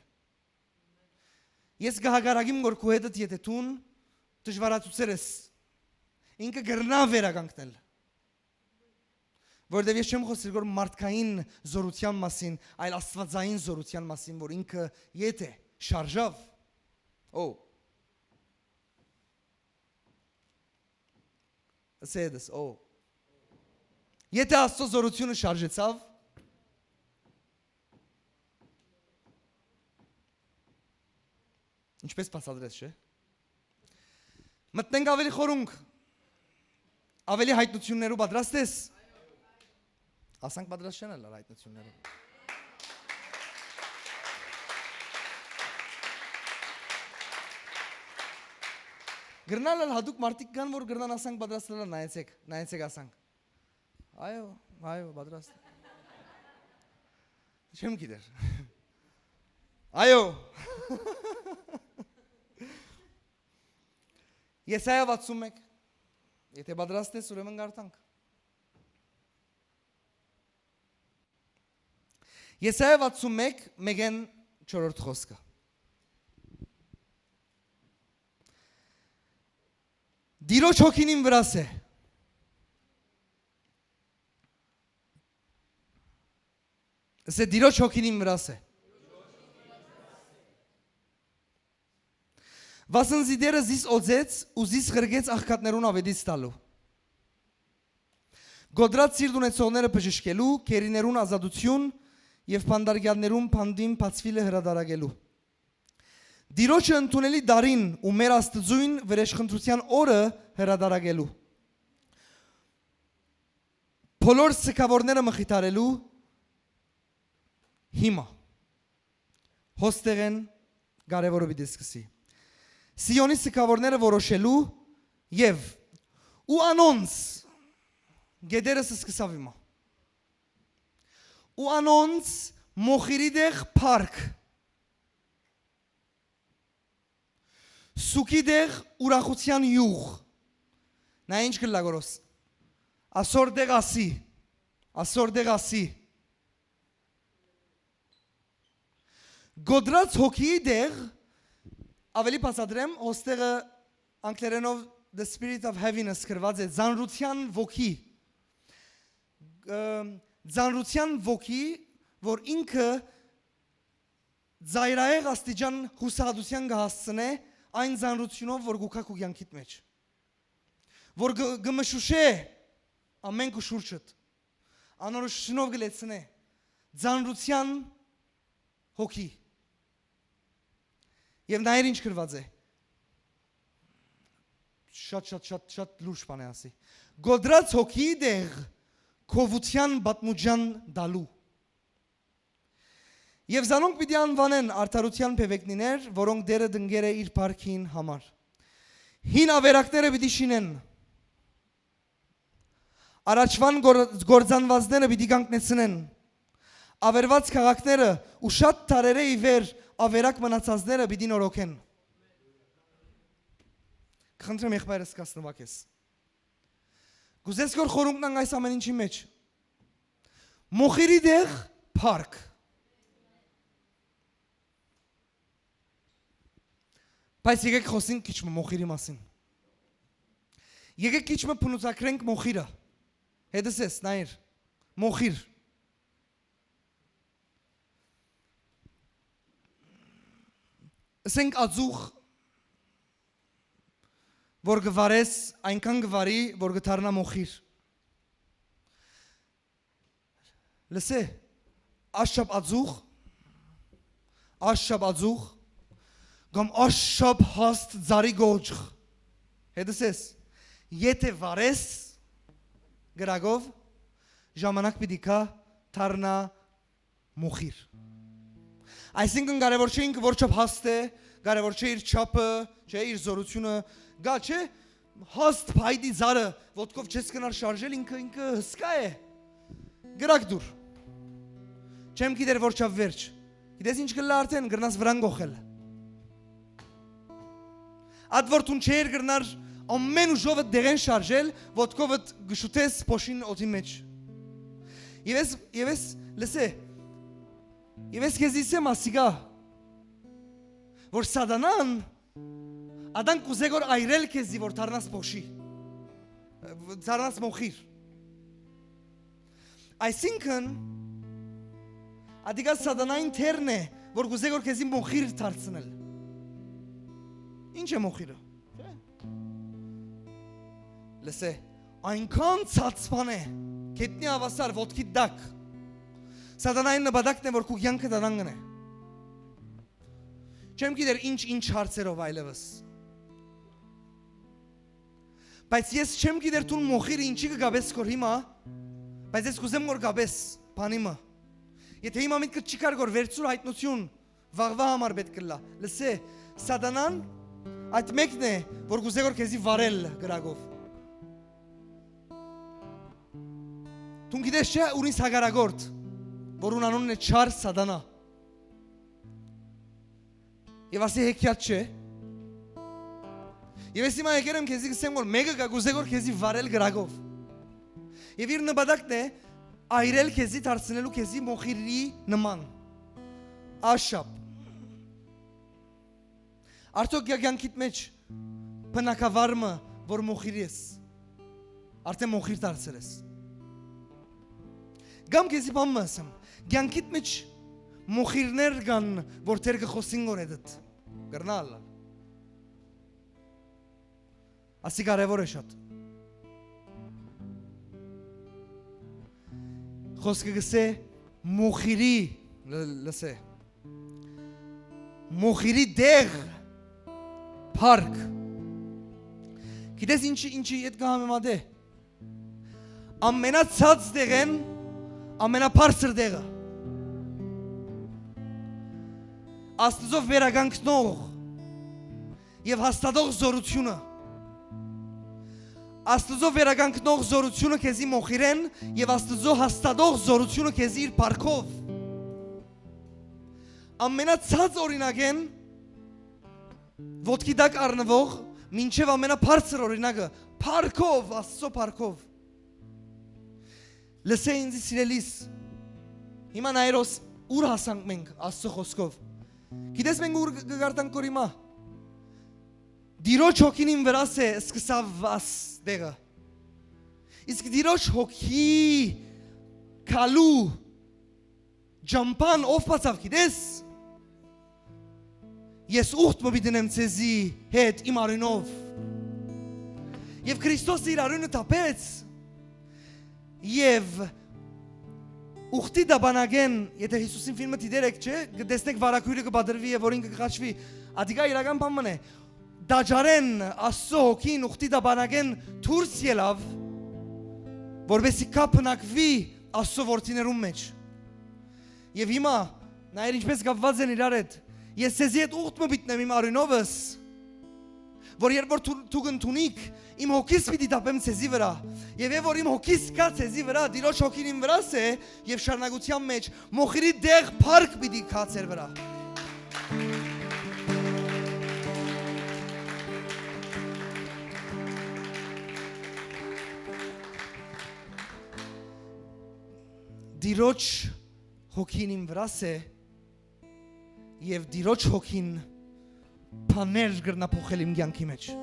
Ես գահագարագիմ որ քո հետդ եթե տուն դժվարացուցեր ես ինքը կրնա վերագանքնել Որտեւ ես չեմ խոսել որ մարդկային զորության մասին, այլ աստվածային զորության մասին, որ ինքը եթե շարժավ, ասեդս, Եթե աստծո զորությունը շարժեցավ, ինչպես բացատրես, չէ։ Մտնենք ավելի խորունկ, ավելի հայտնություններով պատրաստ ես։ Ասանք պատրաստ չեն ալար հայտնությունները Գրնալ ալ հատուկ մարդիկ կան, որ գրնան ասանք պատրաստ լալար, նայեցեք ասանք Այո, պատրաստ Չեմ գիտեր Այո Եսայա 61 Եթե պատրաստ ես, ուրեմն գարտանք Եսայա 61 մեկեն 4-րդ խոսքը Դիրոջ հոգին իմ վրաս է Ասե դիրոջ հոգին իմ վրաս է Վասն դերը զիս օձեց ու զիս ղրգեց աղքատներուն ավետից տալու։ Գոդրած սիրտ ունեցողները բժշկելու, քերիներուն ազատություն եւ փանդարգյալներուն փանդին բացվիլը հրադարագելու։ Դիրոջը ընդունելի դարին ու մեր Աստծույն վրեժխնդրության օրը հրադարագելու։ Բոլոր սքավորները մխիթարելու հիմա հոստեղեն կարևորը պիտի սկսի։ Սիոնի սքավորները որոշելու եւ ու անոնց գեդերս սկսավ հիմա։ Ու անոնց մոխիրի դեղ փարք Սուկի դեղ ուրախության յուղ։ Նա ինչ կլագորոս։ Ասոր դեղ ասի։ Գոդրած հոգի դեղ ավելի բացատրեմ, հոստեղը անգլերենով the spirit of heaviness գրված է, ձանրության ոգի։ Ձանրության ոգի, որ ինքը զայրայեղ աստիճան հուսահատության կհասցնե այն ձանրությունով, որ գուքա քու կյանքիդ մեջ։ Որ գմշուշե ամեն քու շուրջդ։ Անորոշությունով գլեցնե ձանրության հոգի։ Եվ նա ինչ գրված է։ Շատ լուրջ բան է ասի։ Գոդրած հոգի դեղ քովության բատմուջան դալու։ Եվ զանոնք պիտի անվանեն արդարության փեվեկնիներ, որոնք դերը դնգեր է իր փառքին համար։ Հին ավերակները պիտի շինեն։ Առաջվան գործանվածները պիտի կանգնեցնեն։ Ավերված քաղաքները ու շատ տարերե ի վեր ավերակ մնացածները պիտի նորոգեն։ Խնդրեմ եղբայրս կասնվակես։ Գուզես որ խորունգնան այս ամեն ինչի մեջ։ Մոխիրի դեղ փառք։ Բայց եկեք խոսենք քիչ մոխիրի մասին։ Եկեք քիչ փնուցակրենք մոխիրը։ Հետս ես նայր։ Մոխիր։ Ասենք ածուխ, որ գվարես, այնքան գվարի, որ գթարնա մոխիր։ Լսե, աշապ ածուխ, գամ աշապ հաստ ձարի գոջխ։ Հետս ես, եթե վարես, գրագով, ժամանակ պիտի կա թարնա մոխիր։ Այսինքն կարևոր չէ ինքը որ չափ հաստ է, կարևոր չէ իր չափը, չէ իր զորությունը, գա չէ հաստ փայդի զարը, ոտքով չես կնար շարժել, ինքը հսկա է։ Գրակ դուր։ Չեմ գիտեր որ չափ վերջ։ Գիտես ինչ կլա արդեն գրնաս վրան գողել։ Այդ որ տուն չէր գրնար ամեն ուժովը դեղեն շարժել, ոտքով գշուտես փոշին օդի մեջ։ Եվես լսե Եվ ես քեզ իսեմ ասիգա, որ սատանան ադան կուզեգոր այրել քեզի, որ թարնաս փոշի, թարնաս մոխիր։ Այսինքն, ադիգա սատանային թերն է, որ կուզեգոր քեզի մոխիր թարցնել։ Ինչ է մոխիրը։ Լսե, այնքան ցածման է, կետնի ավասար, ոտքի դակ, Սատանային նպատակն է, որ քու կյանքը դառնան է։ Չեմ գիտեր ինչ հարցերով այլևս։ Բայց ես չեմ գիտեր տուն մոխիրը ինչի կգաբես կոր հիմա, բայց ես կուզեմ որ գաբես բանիմը։ Եթե հիմա միտքը չի կար գոր վերցուր հայտնություն, վաղվա համար պետք կլա։ Լսե, սատանան այդ մեկն է, որ կուզե որ քեզի վարել գրագով։ Տուն գիտես չէ ունիս հագարագորդ որ ունանունն է չար սատանա։ Եվ ասի հեքիաթ չէ։ Եվ ես հիմա եկել եմ քեզի գսեմ որ մեկը կա գուզե որ քեզի վարել գրագով։ Եվ իր նպատակն է այրել քեզի դարձնելու քեզի մոխիրի նման։ Աշապ։ Արդյոք կյանքիդ մեջ բնակավարմը որ մոխիրի ես։ Արդեն մոխիր դարձել ես։ Գամ քեզի բան ասեմ։ Կյանքիդ մեջ մոխիրներ կան, որ թեր կխոսին գոր էդդ։ Գրնալ։ Ասի կարևոր է շատ։ Խոսքը գսե մոխիրի լսե։ Մոխիրի դեղ park։ Գիտես ինչի այդ կհամեմատե։ Ամենացած դեղեն ամենաբարձր դեղը։ Աստծով վերագանքնող եւ հաստատող զորությունը։ Աստծով վերագանքնող զորությունը քեզի մոխիրեն եւ Աստծո հաստատող զորությունը քեզի իր парքով։ Ամենացած օրինակեն ոտքի դակ առնվող մինչև ամենաբարձր օրինակը парքով, Աստծո парքով։ Լսե ինձ սիրելիս։ Հիմա նայրոս ուր հասանք մենք Աստծո խոսքով։ Գիտես մենք ուր գարտանք կոր հիմա։ Դիրոջ հոգին իմ վրաս է սկսավ աս դեղը։ Իսկ դիրոջ հոգի կալու ջամպան ով բացավ գիտես։ Ես ուխտ մբիդնեմ ցեզի հետ իմ արյունով։ Եվ Քրիստոսը իր արյունը տապեց։ Եվ ուխտի դաբանագեն, եթե Հիսուսին ֆիլմը դիտերեք, չէ, կտեսնեք վարակույրը կբադրվի եւ որին կկաչվի, ադիգա իրական բան է։ Դաջարեն Աստծո հոգին ուխտի դաբանագեն դուրս ելավ, որովհետեւ կապնակվի Աստծո որդիներում մեջ։ Եվ հիմա նայր ինչպես կապված են իրար հետ։ Ես ցեզի հետ ուխտ մբիտնեմ իմ արյունովս, որ երբ որ դու գտնունիք իմ հոգիս պիտի դապեմ ցեզի վրա եւ որ իմ հոգիս կա ցեզի վրա դիրոջ հոգին իմ վրաս է եւ շարունակության մեջ մոխիրի դեղ парք պիտի կա ցեր վրա դիրոջ հոգին իմ վրաս է եւ դիրոջ հոգին բաներ գրնա փոխել իմ կյանքի մեջ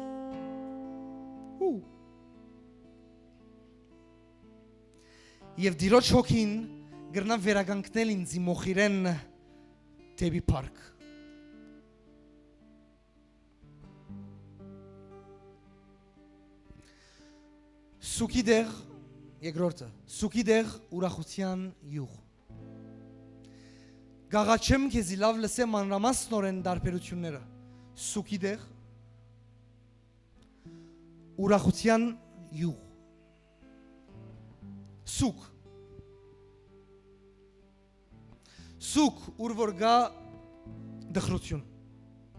Եվ դիրոջ հոգին գրնա վերագանքնել ինձ մոխիրեն դեպի парք Սուկի դեղ երկրորդը Սուկի դեղ ուրախության յուղ Գաղաչեմ քեզի լավ լսեմ մանրամասնորեն դարբերությունները Սուկի դեղ ուրախության յուղ Սուկ Սուկ ուր որ գա դխրություն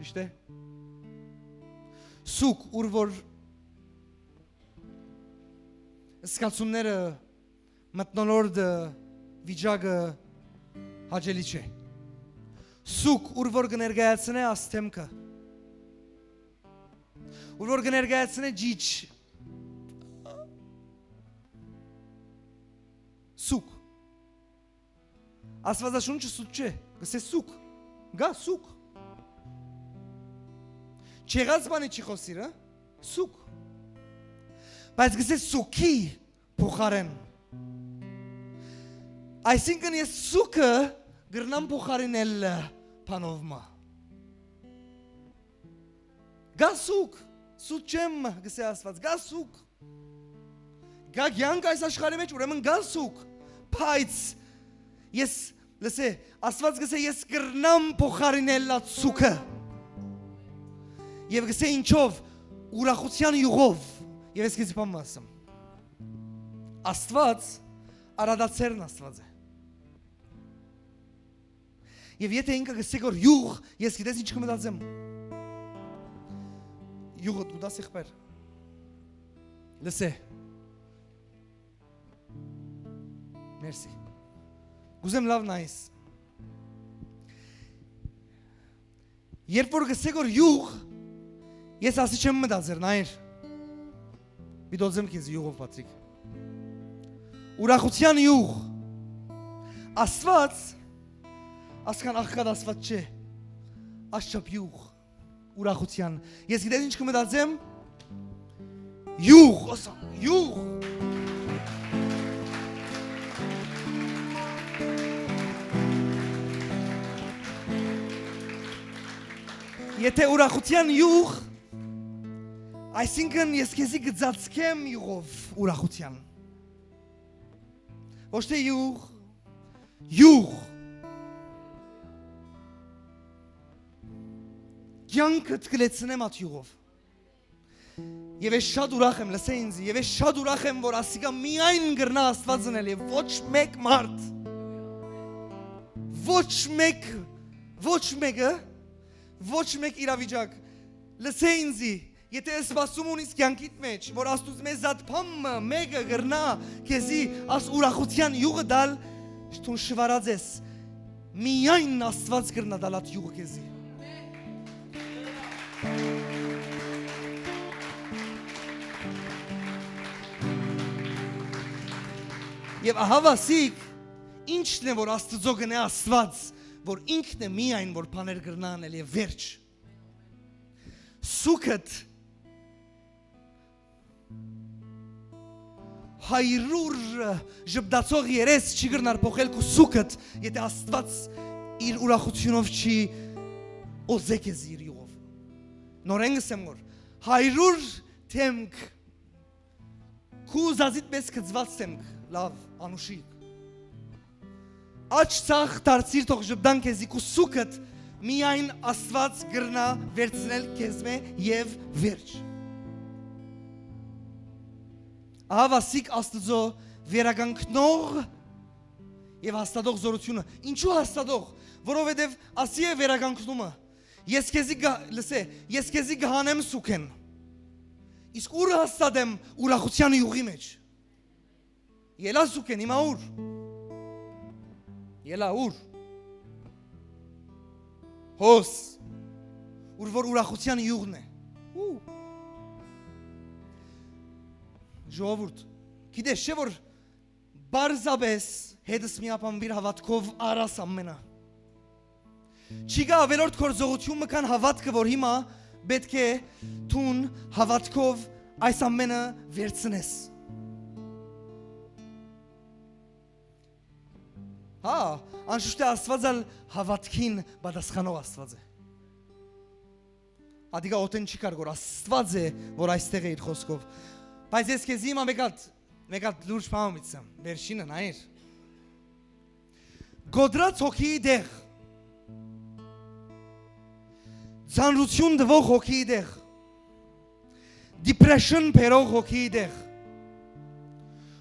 Իշտե Սուկ ուր որ սկացումները մտնոլորդը վիճակը հաճելի չէ Սուկ ուր որ կներկայացնե աստեմքը ուր որ կներկայացնե ջիջ Սուկ Աստվածաշունչը սուկ չէ գսե սուկ գա սուկ Չեղած բանի չի խոսիր սուկ Բայց գսե սուկի փոխարեն Այսինքն ես սուկը գրնամ փոխարինել բանովմա Գա սուկ Սուկ չեմ գսե Աստված գա սուկ Գա կյանք այս աշխարհի մեջ ուրեմն գա սուկ Բայց ես լսե Աստված գսե ես գրնամ փոխարինել լա սուկը Եվ գսե ինչով ուրախության յուղով Եվ ես քեզ բան ասեմ Աստված արադացերն Աստված է Եվ եթե ինքը գսե որ յուղ ես գիտես ինչ կմտածեմ Յուղը դու դաս եղբայր Լսե Մերսի Գուզեմ լավ նայս Երբ որ գսե որ յուղ Ես ասի չեմ մտածեր նայր Բիդոձեմ քեզ յուղով Պատրիկ Ուրախության յուղ Աստված Ասկան աղքատ Աստված չէ Աշխապ յուղ Ուրախության Ես գիտես ինչ կմտածեմ Յուղ Յուղ Եթե ուրախության յուղ Այսինքն ես քեզի գծածկեմ յուղով ուրախության։ Ոչ թե յուղ։ Կյանքդ կլեցնեմ այդ յուղով։ Եվ ես շատ ուրախ եմ, լսե ինձ, եւ ես շատ ուրախ եմ, որ ասիկա միայն գրնա Աստված դնել եւ ոչ մեկ մարդ։ Ոչ մեկ իրավիճակ։ Լսե ինձ, եթե ես սպասում ունիս կյանքիդ մեջ, որ Աստուծո մեզ զատփամը մեկը գրնա քեզի աս ուրախության յուղը դալ, շտուն շվարած ես։ Միայն Աստված գրնա դալ այդ յուղը քեզի։ Եվ ահավասիկ, ինչն է, որ Աստծո գնե Աստված, որ ինքն է միայն, որ բաներ գրնա անել եւ վերջ։ Սուքդ 100 ժպտացող երես չի գրնար փոխել քու սուքդ, եթե Աստված իր ուրախությունով չի օզե քեզ իր յուղով։ Նորեն գսեմ որ 100 թեմք քու զազիտ մեզ կծված թեմք լավ անուշիկ աչ ցախ դարձիր թող ժպտան քեզի քու սուքդ միայն Աստված գրնա վերցնել քեզ մե եւ վերջ ահավասիկ Աստծո վերագանքնող եւ հաստատող զորությունը ինչու հաստատող որովհետեւ ասի է վերագանքնումը ես քեզի գահանեմ սուքեն իսկ ուր հաստատեմ ուրախության յուղի մեջ ելա սուքեն հիմա ուր ելա ուր հոս ուր որ ուրախության յուղն է ժողովուրդ գիտես չէ որ բարձաբես հետս միապանվիր հավատքով արաս ամենը չի գա ավելորդ կորձողություն մկան հավատքը որ հիմա պետք է տուն հավատքով այս ամենը վերցնես անշուշտ է Աստված ալ հավատքին պատասխանող Աստված է Ադիգա օտեն չի կար որ Աստված է որ այստեղ է իր խոսքով բայց ես քեզ հիմա մեկ հատ լուրջ բան միտսեմ վերջինը նայիր գոդրած հոգիի դեղ Ձանրություն դվող հոգիի դեղ Depression բերող հոգիի դեղ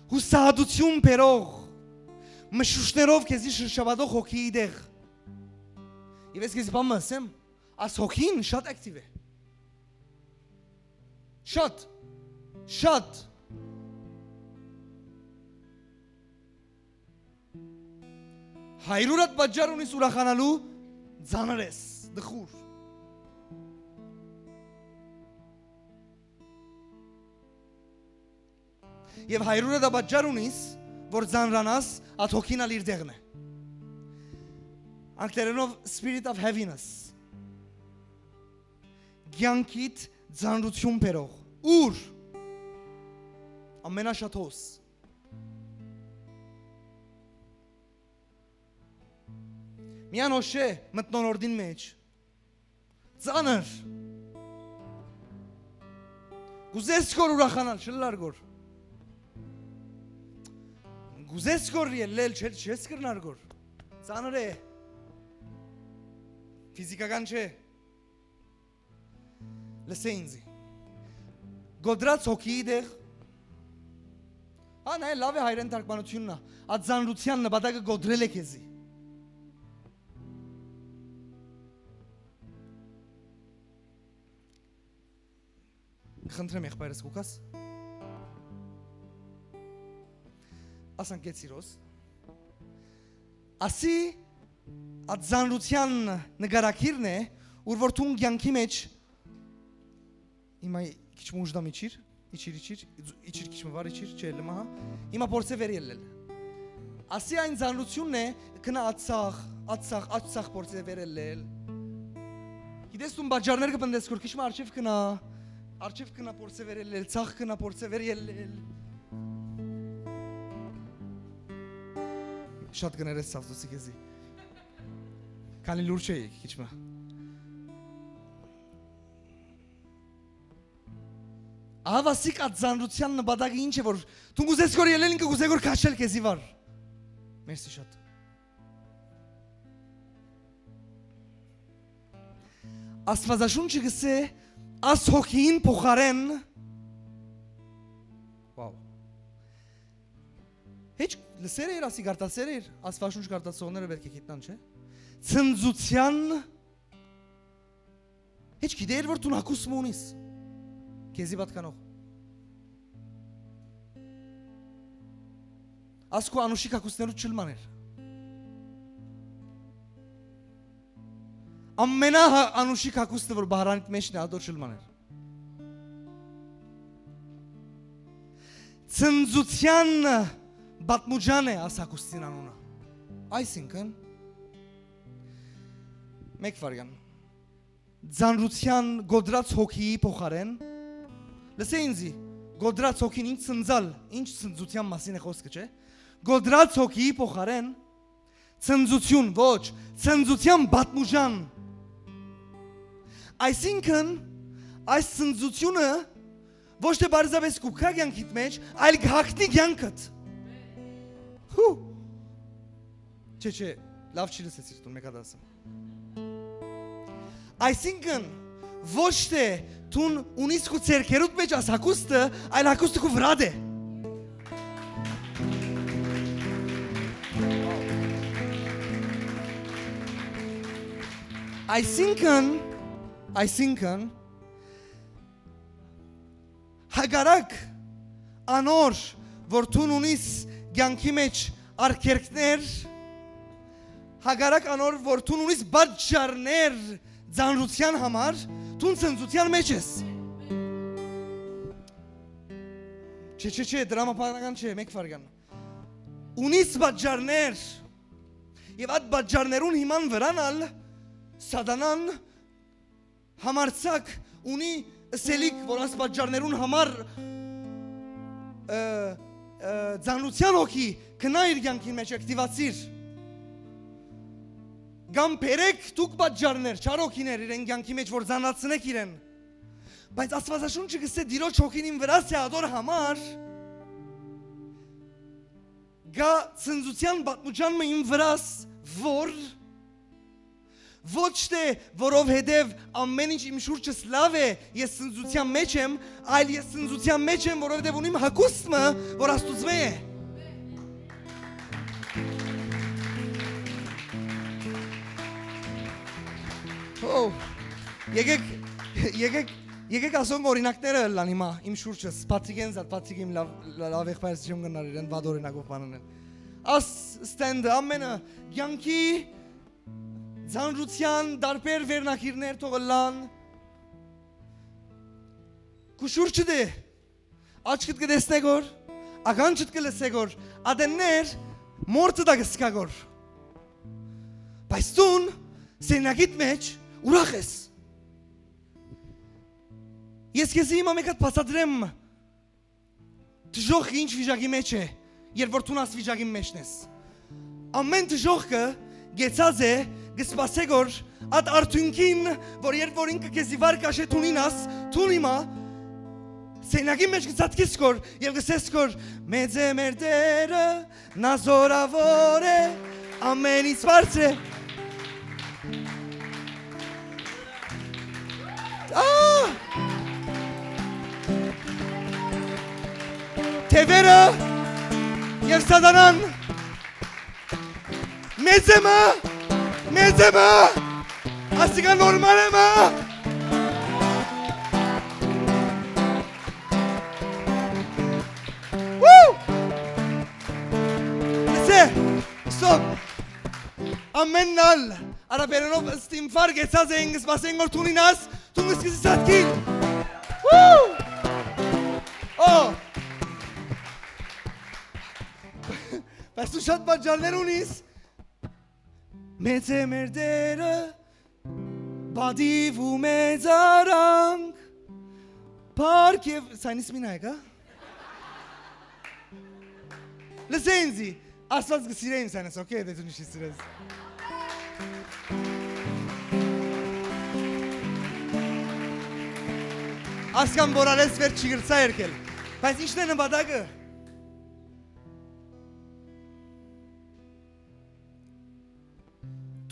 Հուսահատություն բերող Մշուշներով քեզի շրջապատող հոգիի դեղ Եվ ես քեզի բան ասեմ Աս հոգին շատ ակտիվ է Շատ Հայրուրատ պատճառ ունիս ուրախանալու ձանր ես դխուր Եվ հայրուրը դա պատճառ ունիս, որ ձանրանաս այդ հոգին ալ իր դեղն է։ Անգլերենով spirit of heaviness։ Գյանքիդ ձանրություն բերող։ Ուր։ Ամենաշատ հոս։ Միան հոշե մտնոնորդին մեջ։ Ձանր։ Գուզես կոր ուրախանալ, շլլար գոր։ Գուզես կոր ելել, չես կրնար գոր, ծանր է, ֆիզիկական չէ, լսե ինձի, գոդրած հոգիի դեղ, նայ լավ է հայրեն թարգմանությունն է, այդ զանրության նպատակը գոդրել է քեզի, խնդրեմ եղբայրս կուկաս, ասան կեցիրոս, ասի այդ զանրության նգարակիրն է, ուր որ թուն գյանքի մեջ, հիմա քիչ մուժդամ իչիր քիչ մվար իչիր, չէ լմա, հիմա պորցե վեր ելել, ասի այն զանրությունն է, կնա ացախ պորցե վեր ելել, գիտես տուն բաջարներ կպնդես կոր, քիչ մա արջև կնա պորցե վեր ելել, ծախ կնա պորցե վեր ելել, Շատ գներես սավտոցի քեզի Քանի լուր չէի քիչ մա Ավասիկ ածանրության նպատակը ինչ է որ դու գուզես որ ելել ինքը գուզե որ քաշել քեզի վար։ Մերսի շատ։ Աստվածաշունչը գսե աս հոգին փոխարեն Վաու։ Հեչ լսեր էր ասի գարտասեր էր աստվածաշունչ գարտացողները պետք է գիտնան, չէ։ Ցնծության Հեչ գիտեր որ դու հակուսմ ունիս։ Քեզի պատկանող։ Ասկու անուշիկ հակուսներու չլմաներ։ Ամենա անուշիկ հակուստը որ բահրանիտ մեջն է ադոր չլմաներ։ Ցնծության բատմուջան է աս հակուստին անունը։ Այսինքն մեկ վարյան ձանրության գոդրած հոգիի փոխարեն լսե ինձի գոդրած հոգին ինչ ցնծալ ինչ ցնծության մասին է խոսքը չէ գոդրած հոգիի փոխարեն ցնծություն ոչ ցնծության բատմուջան այսինքն այս ցնծությունը ոչ թե բարձրապես կուքա կյանքիդ մեջ այլ գաղտնի կյանքդ հու չէ լավ չի լսեցիր դու մեկ հատ ասեմ Այսինքն ոչ թե տուն ունիս քու ցերքերուտ մեջ աս հակուստը, այլ հակուստը քու վրադ է։ Այսինքն հագարակ անոր որ տուն ունիս կյանքի մեջ արկերքներ հագարակ անոր որ տուն ունիս բաժարներ Ձանրության համար տուն ցնծության մեջ ես Չէ դրամապանական չէ մեկ վարյան Ունիս բաժարներ Եվ այդ բաժարներուն հիման վրանալ Սատանան համարցակ ունի սելիք որ այս բաժարներուն համար Ձանրության հոգի կնա իր կյանքին մեջ ակտիվացիր Գամ պերեք դուք բաժարներ, չարոքիներ իրեն կյանքի մեջ որ զանացնեք իրեն Բայց աստվածաշունչը գսե դիրոջ հոգին իմ վրաս է ադոր համար Գա ցնծության բատմուջան մը իմ վրաս որ Ոչ թե որովհետև ամեն ինչ իմ շուրջս լավ է ես ցնծության մեջ եմ այլ ես ցնծության մեջ եմ որովհետև ունիմ հակուստը որ աստուծո է Եկեք ասոնք օրինակները լան հիմա իմ շուրջս Պատրիկեն զատ Պատրիկ իմ լավ եղբայրս չեմ գնար իրեն վատ օրինակով բանն են Աս ստենդը ամենը կյանքի ձանրության դարբեր վերնակիրներ թողը լան Քու շուրջը դե աչքդ կտեսնեք որ ականջդ կլսեք որ ադեններ մորտը դա կսկակ որ Բայց տուն սենագիտ մեջ ուրախ ես Ես քեզ հիմա մեկ հատ բացատրեմ Դժոխքը ինչ վիճակի մեջ է երբ որ տուն աս վիճակի մեջն ես Ամեն դժոխքը գեցած է գսպասեք որ այդ արդյունքին որ երբ որ ինքը քեզի վար կաշե տունին աս տուն հիմա Սենագի մեջ գծածկես կոր եւ գսես կոր մեծ է մեր Տերը նա զորավոր է ամենից բարձր է Թևերը և սատանան մեծ է մը ասիկա նորմալ է մը Լսե, ստոպ ամենն ալ Արաբերենով ստիմվար գեցած էին գսպասեն որ տունին աս տուն գսկիսի սատքին Բայց դու շատ բաժարներ ունիս Մեծ է մեր Տերը բադիվ ու մեծ արանք Պարկ և սայնիս մին այկ, Լսե ինձի Աստված գսիրե ինձ սայնս, օքեյ, դե դու նիշի սիրես ասկան որ արես վեր չգրծա երկել։ Բայց ինչն է նպատակը։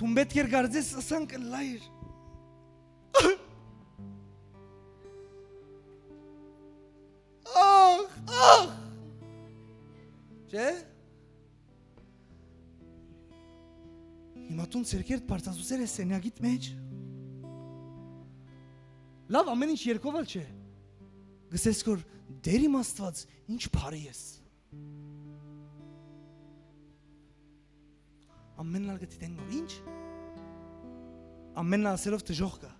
Դու պետք է գարձես ասան կլայր։ Ահ։ Չէ՞։ Հիմա դու ցերկերտ բարձրացուցեր ես սենյակիդ մեջ։ Լավ, ամեն ինչ երկով էլ չէ։ Գսես որ դեր իմ Աստված ինչ բարի ես։ Ամենն ալ գտի դեն որ ինչ։ Ամենն ասելով դժոխ կա։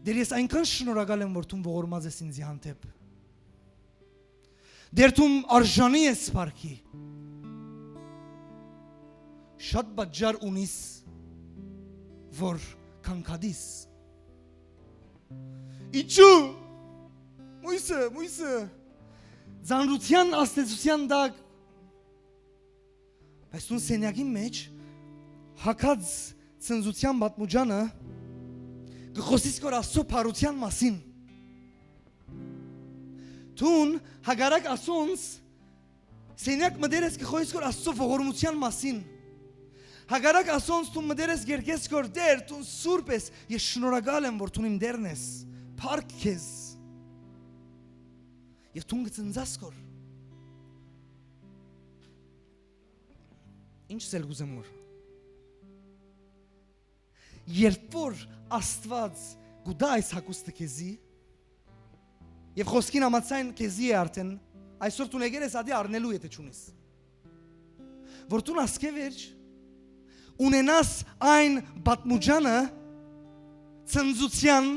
Դեր ես այնքան շնորհակալ եմ որ դու ողորմած ես ինձ հանդեպ։ Դեր դու արժանի ես սփարքի։ Շատ բաժար ունիս որ կանգադիս։ Իչու մույսը զանրության աստեցության դակ բայց դու սենյակի մեջ հակած ցնծության պատմուջանը գխոսիս կոր աստծո փառության մասին Տուն հագարակ ասոնց սենյակ մդերես գխոսիս կոր աստծո ողորմության մասին Հագարակ ասոնց դու մդերես գերկես կոր դեր դու սուրբ ես ես շնորհակալ եմ որ դու իմ դերն ես փառք քեզ Եվ դու գծնձաս կոր Ինչ սել գուզեմ որ Երբ որ Աստված գուդա այս հակուստը քեզի Եվ խոսքին համացայն քեզի է արդեն այսօր դու եկել ես ադի առնելու եթե չունես Որ դու ասկե վերջ ունենաս այն պատմուջանը ցնծության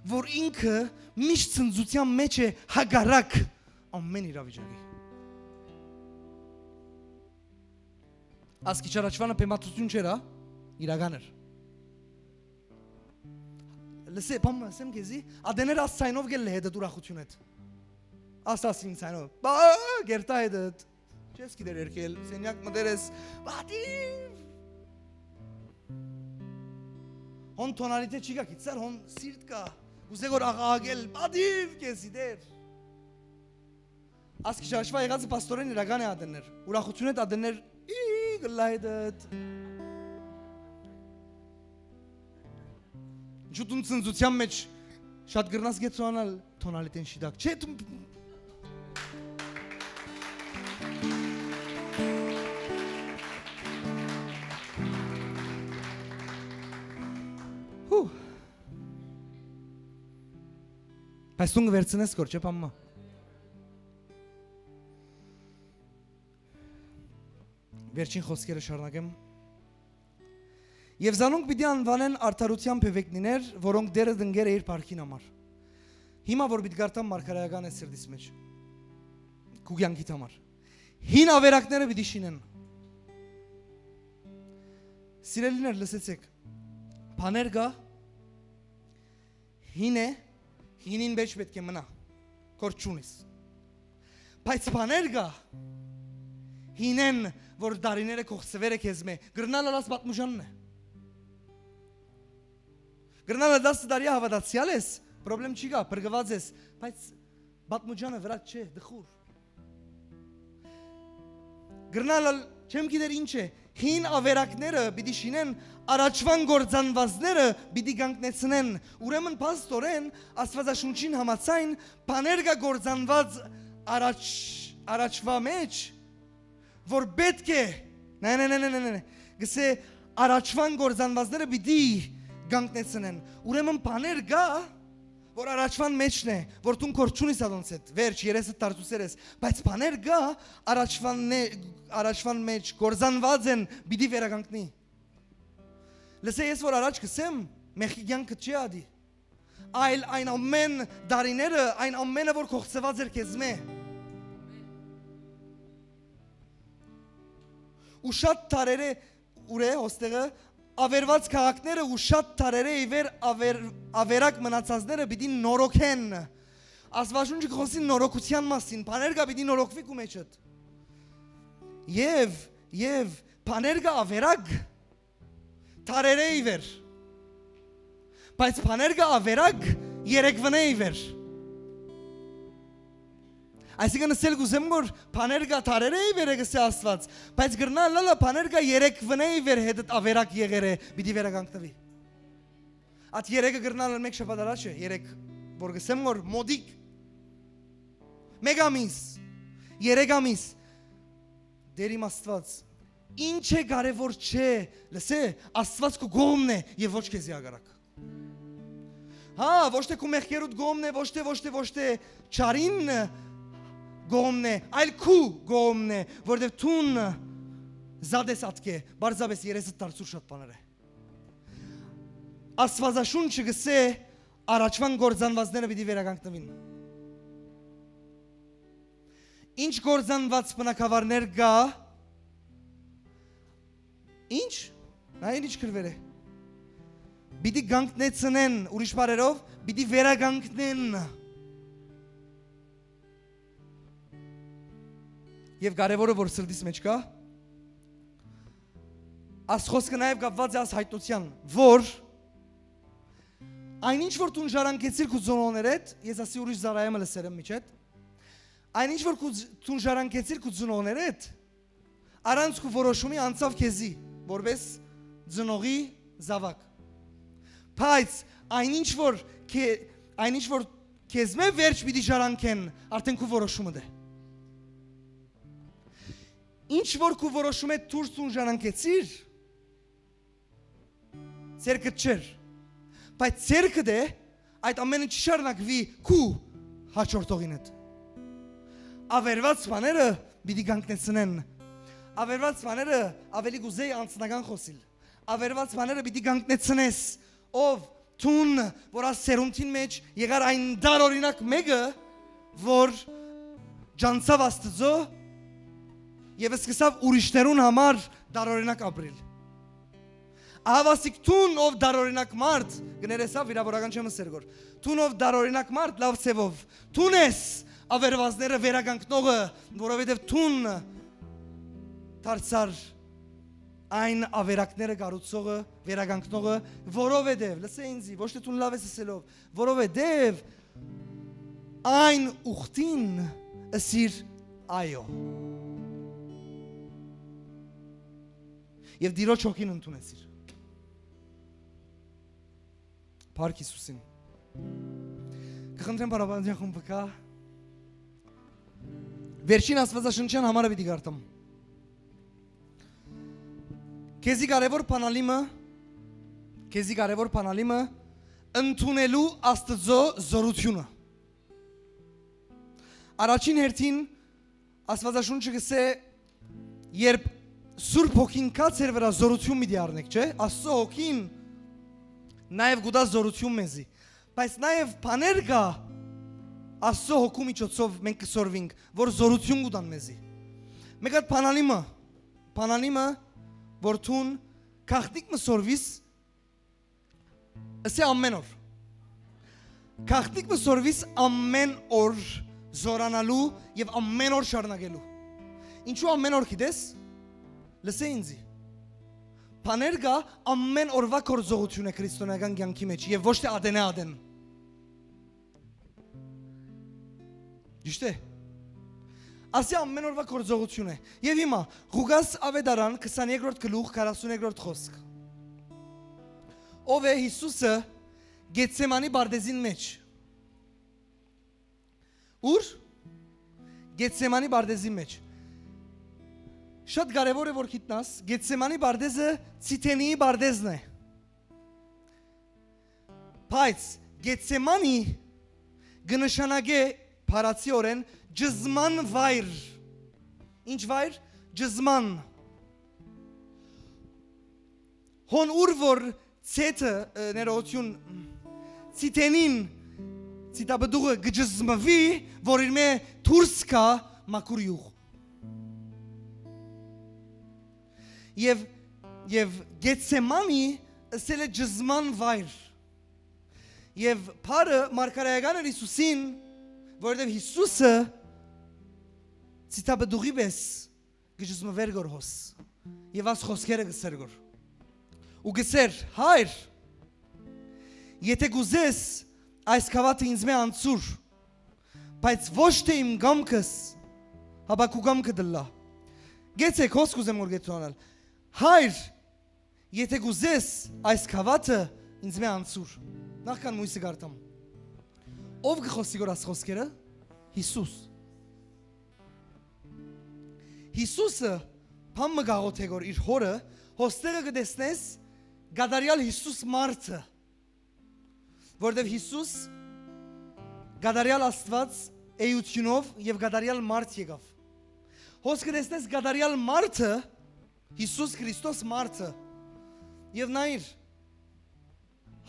որ ինքը միշտ ցնծության մեջ է հագարակ ամեն իրավիճակի Ասկի չարաչվանը պեմատություն չերա իրական էր Լսե պամ ասեմ քեզի ադեներ ասցայնով գել հետ ուրախություն հետ Ասասին ցայնով բա գերտա հետ Չես գիտեր երկել սենյակ մդերես բադիվ Հոն տոնալիտե չի գա կիցար հոն սիրտ կա Ուզե գոր աղաղել բադիվ քեզի դեր Ասկի շաշվա եղածը պաստորեն իրական է ադեներ ուրախություն հետ ադեներ գլայդդ Ջուտուն ցնծության մեջ շատ գրնաս գեցանալ տոնալիտեն շիդակ չէ դու Բայց դու վերցնես կոր չէ պամմա Վերջին խոսքերը շարունակեմ Եվ զանոնք պիտի անվանեն արդարության փեվեկնիներ, որոնք դերը դնգեր է իր պարքին համար։ Հիմա որ պիտի գարտամ մարգարայական է սրդիս մեջ։ Կուգյանքիտ համար։ Հին ավերակները պիտի շինեն։ Սիրելիներ լսեցեք։ Բաներ գա հին է, հինին մեջ պետք է մնա։ Կորչունիս։ Բայց բաներ գա հինեն, որ դարիները կողսվեր է քեզ մե, գրնալ ալաս պատմուժանն է։ Գրնալը դասը դարիա հավատացյալ ես, պրոբլեմ չի գա, պրգված ես, բայց բատմուջանը վրա չէ, դխուր։ Գրնալը չեմ գիտեր ինչ է, հին ավերակները պիտի շինեն, առաջվան գործանվածները պիտի գանկնեցնեն, ուրեմն պաստորեն, աստվածաշունչին համացայն, բաներ գա գործանված առաջվա մեջ, որ պետք է, գսե առաջվան գործանվածները պիտի գանկնեցնեն, ուրեմն բաներ գա, որ առաջվան մեջն է, որ դու կորչունիս ադոնց հետ, վերջ երեսը տարտուսեր ես, բայց բաներ գա առաջվան մեջ, գործանված են, պիտի վերագանկնի։ Լսե ես որ առաջ կսեմ, մեղքի կյանքը չի ադի, այլ այն ամեն դարիները, այն ամենը որ կողծված էր քեզ մե։ Ու շատ տարերը ուր է հոստեղը, ավերված քաղաքները ու շատ տարերը իվեր ավերակ մնացածները պիտի նորոգեն։ Աստվածաշունչը խոսի նորոգության մասին, բաներ գա պիտի նորոգվի քու մեջդ։ Եվ բաներ գա ավերակ տարերը իվեր։ Բայց բաներ գա ավերակ երեկվնե իվեր։ Այսինքն ասել գուզեմ որ բաներգա թարերը իվեր գսե Աստված, բայց գրնալ լալա բաներգա երեկվնե իվեր հետդ ավերակ եղերը պիտի վերագանքնվի։ At երեկը գրնալ մեկ շաբաթ առաջ է, երեք որ գսեմ որ մոդիկ մեկ ամիս, երեք ամիս դերիմ Աստված ինչ է կարևոր չէ, լսե Աստված քո գոմն է եւ ոչ քեզի ագարակ։ Հա, ոչ թե քո մեղքերուդ գոմն է, ոչ թե չարին գոմն է, այլ քու գոմն է, որտեղ տուն զադես ատկե, բարձաբես երեսը տարծուր շատ բաներ է։ Աստվածաշունչը գսե առաջվան գործանվածները պիտի վերագանքնվին։ Ինչ գործանված բնակավարներ գա, ինչ, նայեն ինչ կրվեր է, պիտի գանքնեցնեն, ուրիշ բարերով, պիտի վերագանքնեն։ Եվ կարևորը որ սրտիս մեջ կա, աս խոսքը նաև կապված է աս հայտնության, որ այնինչ որ տուն ժարանքեցիր քու ձոնոներ հետ, ես ասի ուրիշ զարայեմը լսերեմ միջ հետ, այնինչ որ տուն ժարանքեցիր քու ձոնոներ հետ, առանց քու որոշումի անցավ քեզի, որպես ձնողի զավակ։ Բայց այնինչ որ քեզ մե վերջ պիտի ժարանքեն, արդեն քու որոշումը դե։ Ինչ որ քու որոշում է դուրս տուն ժարանքեցիր, ցերկը չեր, բայց ցերկը դե այդ ամենը չշարունակվի քու հաջորդողին հետ։ Ավերված բաները պիտի գանքնեցնեն, ավերված բաները ավելի գուզեի անձնական խոսիլ, ավերված բաները պիտի գանքնեցնես, ով տուն, որ աս սերունտին մեջ եղար այն դար օրինակ մեկը, որ ջանցավ Աստծո եւ սկսավ ուրիշներուն համար դարօրինակ ապրել։ Ահավասիկ տուն ով դարօրինակ մարդ, գներեսավ վիրավորական չեմ սերգոր, տուն ով դարօրինակ մարդ լավ ցևով, տուն ես ավերվածները վերագանքնողը, որովհետեւ տուն դարձար այն ավերակները գառուցողը, վերագանքնողը, որովհետեւ, լսե ինձի, ոչ թե տուն լավ ես ասելով, որովհետեւ այն ուխտին ասիր այո։ Եվ դիրոջ հոգին ընդունեցիր։ Փառք Հիսուսին։ Կխնդրեմ բարաբանության խումբը կա։ Վերջին Աստվածաշնչյան համարը պիտի գարտամ։ Քեզի կարևոր բանալիմը ընդունելու Աստծո զորությունը։ Առաջին հերթին Աստվածաշունչը գսե երբ Սուրբ հոգին կաց էր վրա զորություն մի դիարնեք, չէ, Աստծո հոգին նաև գուդա զորություն մեզի, բայց նաև բաներ կա Աստծո հոգու միջոցով մենք կսորվինք, որ զորություն գուդան մեզի։ Մեկ հատ բանալիմը, որ թուն կախտիկ մը սորվիս, ասե ամեն օր։ Կախտիկ մը սորվիս ամեն օր զորանալու և ամեն օր շարնագելու։ Ինչու ամեն օր գիտես։ Լսե ինձի, բաներ կա ամեն օրվա գործողություն է քրիստոնեական կյանքի մեջ եւ ոչ թե ադենե ադեն։ Ճիշտ է։ Ասի ամեն օրվա գործողություն է։ Եվ հիմա Ղուկաս ավետարան 22-րդ գլուխ 42-րդ խոսք։ Ով է Հիսուսը Գեթսեմանի բարդեզին մեջ։ Ուր։ Գեթսեմանի բարդեզի մեջ։ Շատ կարևոր է որ գիտնաս, Գեթսեմանի բարդեզը Ցիթենիի բարդեզն է։ Բայց Գեթսեմանի կնշանակե փարացիորեն ջզման վայր։ Ինչ վայր։ Ջզման։ Հոն ուր որ ցեթը ներողություն Ցիթենին ցիտաբդուղը գջզմվի, որ իր մե դուրս կա մաքուր յուղ։ Եվ Գեթսեմանի ասել է ջզման վայր։ Եվ փարը մարգարեական էր Հիսուսին, որովհետև Հիսուսը ցիտաբդուղի պես գջզմվեր գորհոս։ Եվ աս խոսքերը գսեր գոր։ Ու գսեր, հայր, եթե գուզես այս քավաթը ինձ մե անցուր, բայց ոչ թե իմ գամքս, հաբա քու գամքը դլա։ Գեցեք հոս կուզեմ որ գետրանալ։ Հայր, եթե գուզես այս քավաթը ինձ մե անցուր։ Նախքան մույսը գարտամ։ Ով գխոսի գոր աս խոսքերը։ Հիսուս։ Հիսուսը փամը գաղոթե գոր իր հորը հոստերը գտեսնես գադարյալ Հիսուս մարդը, որտեվ Հիսուս գադարյալ Աստված էությունով եւ գադարյալ մարդ եկավ։ Հոս գտեսնես գադարյալ մարդը Հիսուս Քրիստոս մարդը եւ նայր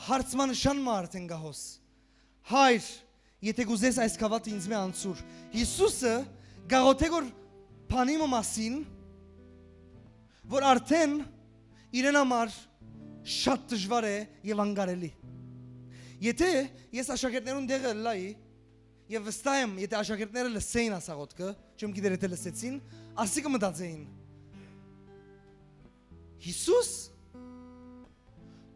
հարցմանշան մարդ են գահոս։ Հայր, եթե գուզես այս քավաթը ինձ մե անցուր։ Հիսուսը գաղոթե գոր փանիմը մասին, որ արդեն իրեն համար շատ դժվար է եւ անգարելի։ Եթե ես աշակերտներուն դեղը լայի եւ վստահ եմ, եթե աշակերտները լսեին ասաղոտքը, չեմ գիտեր եթե լսեցին, ասիկը մտածեին։ Հիսուս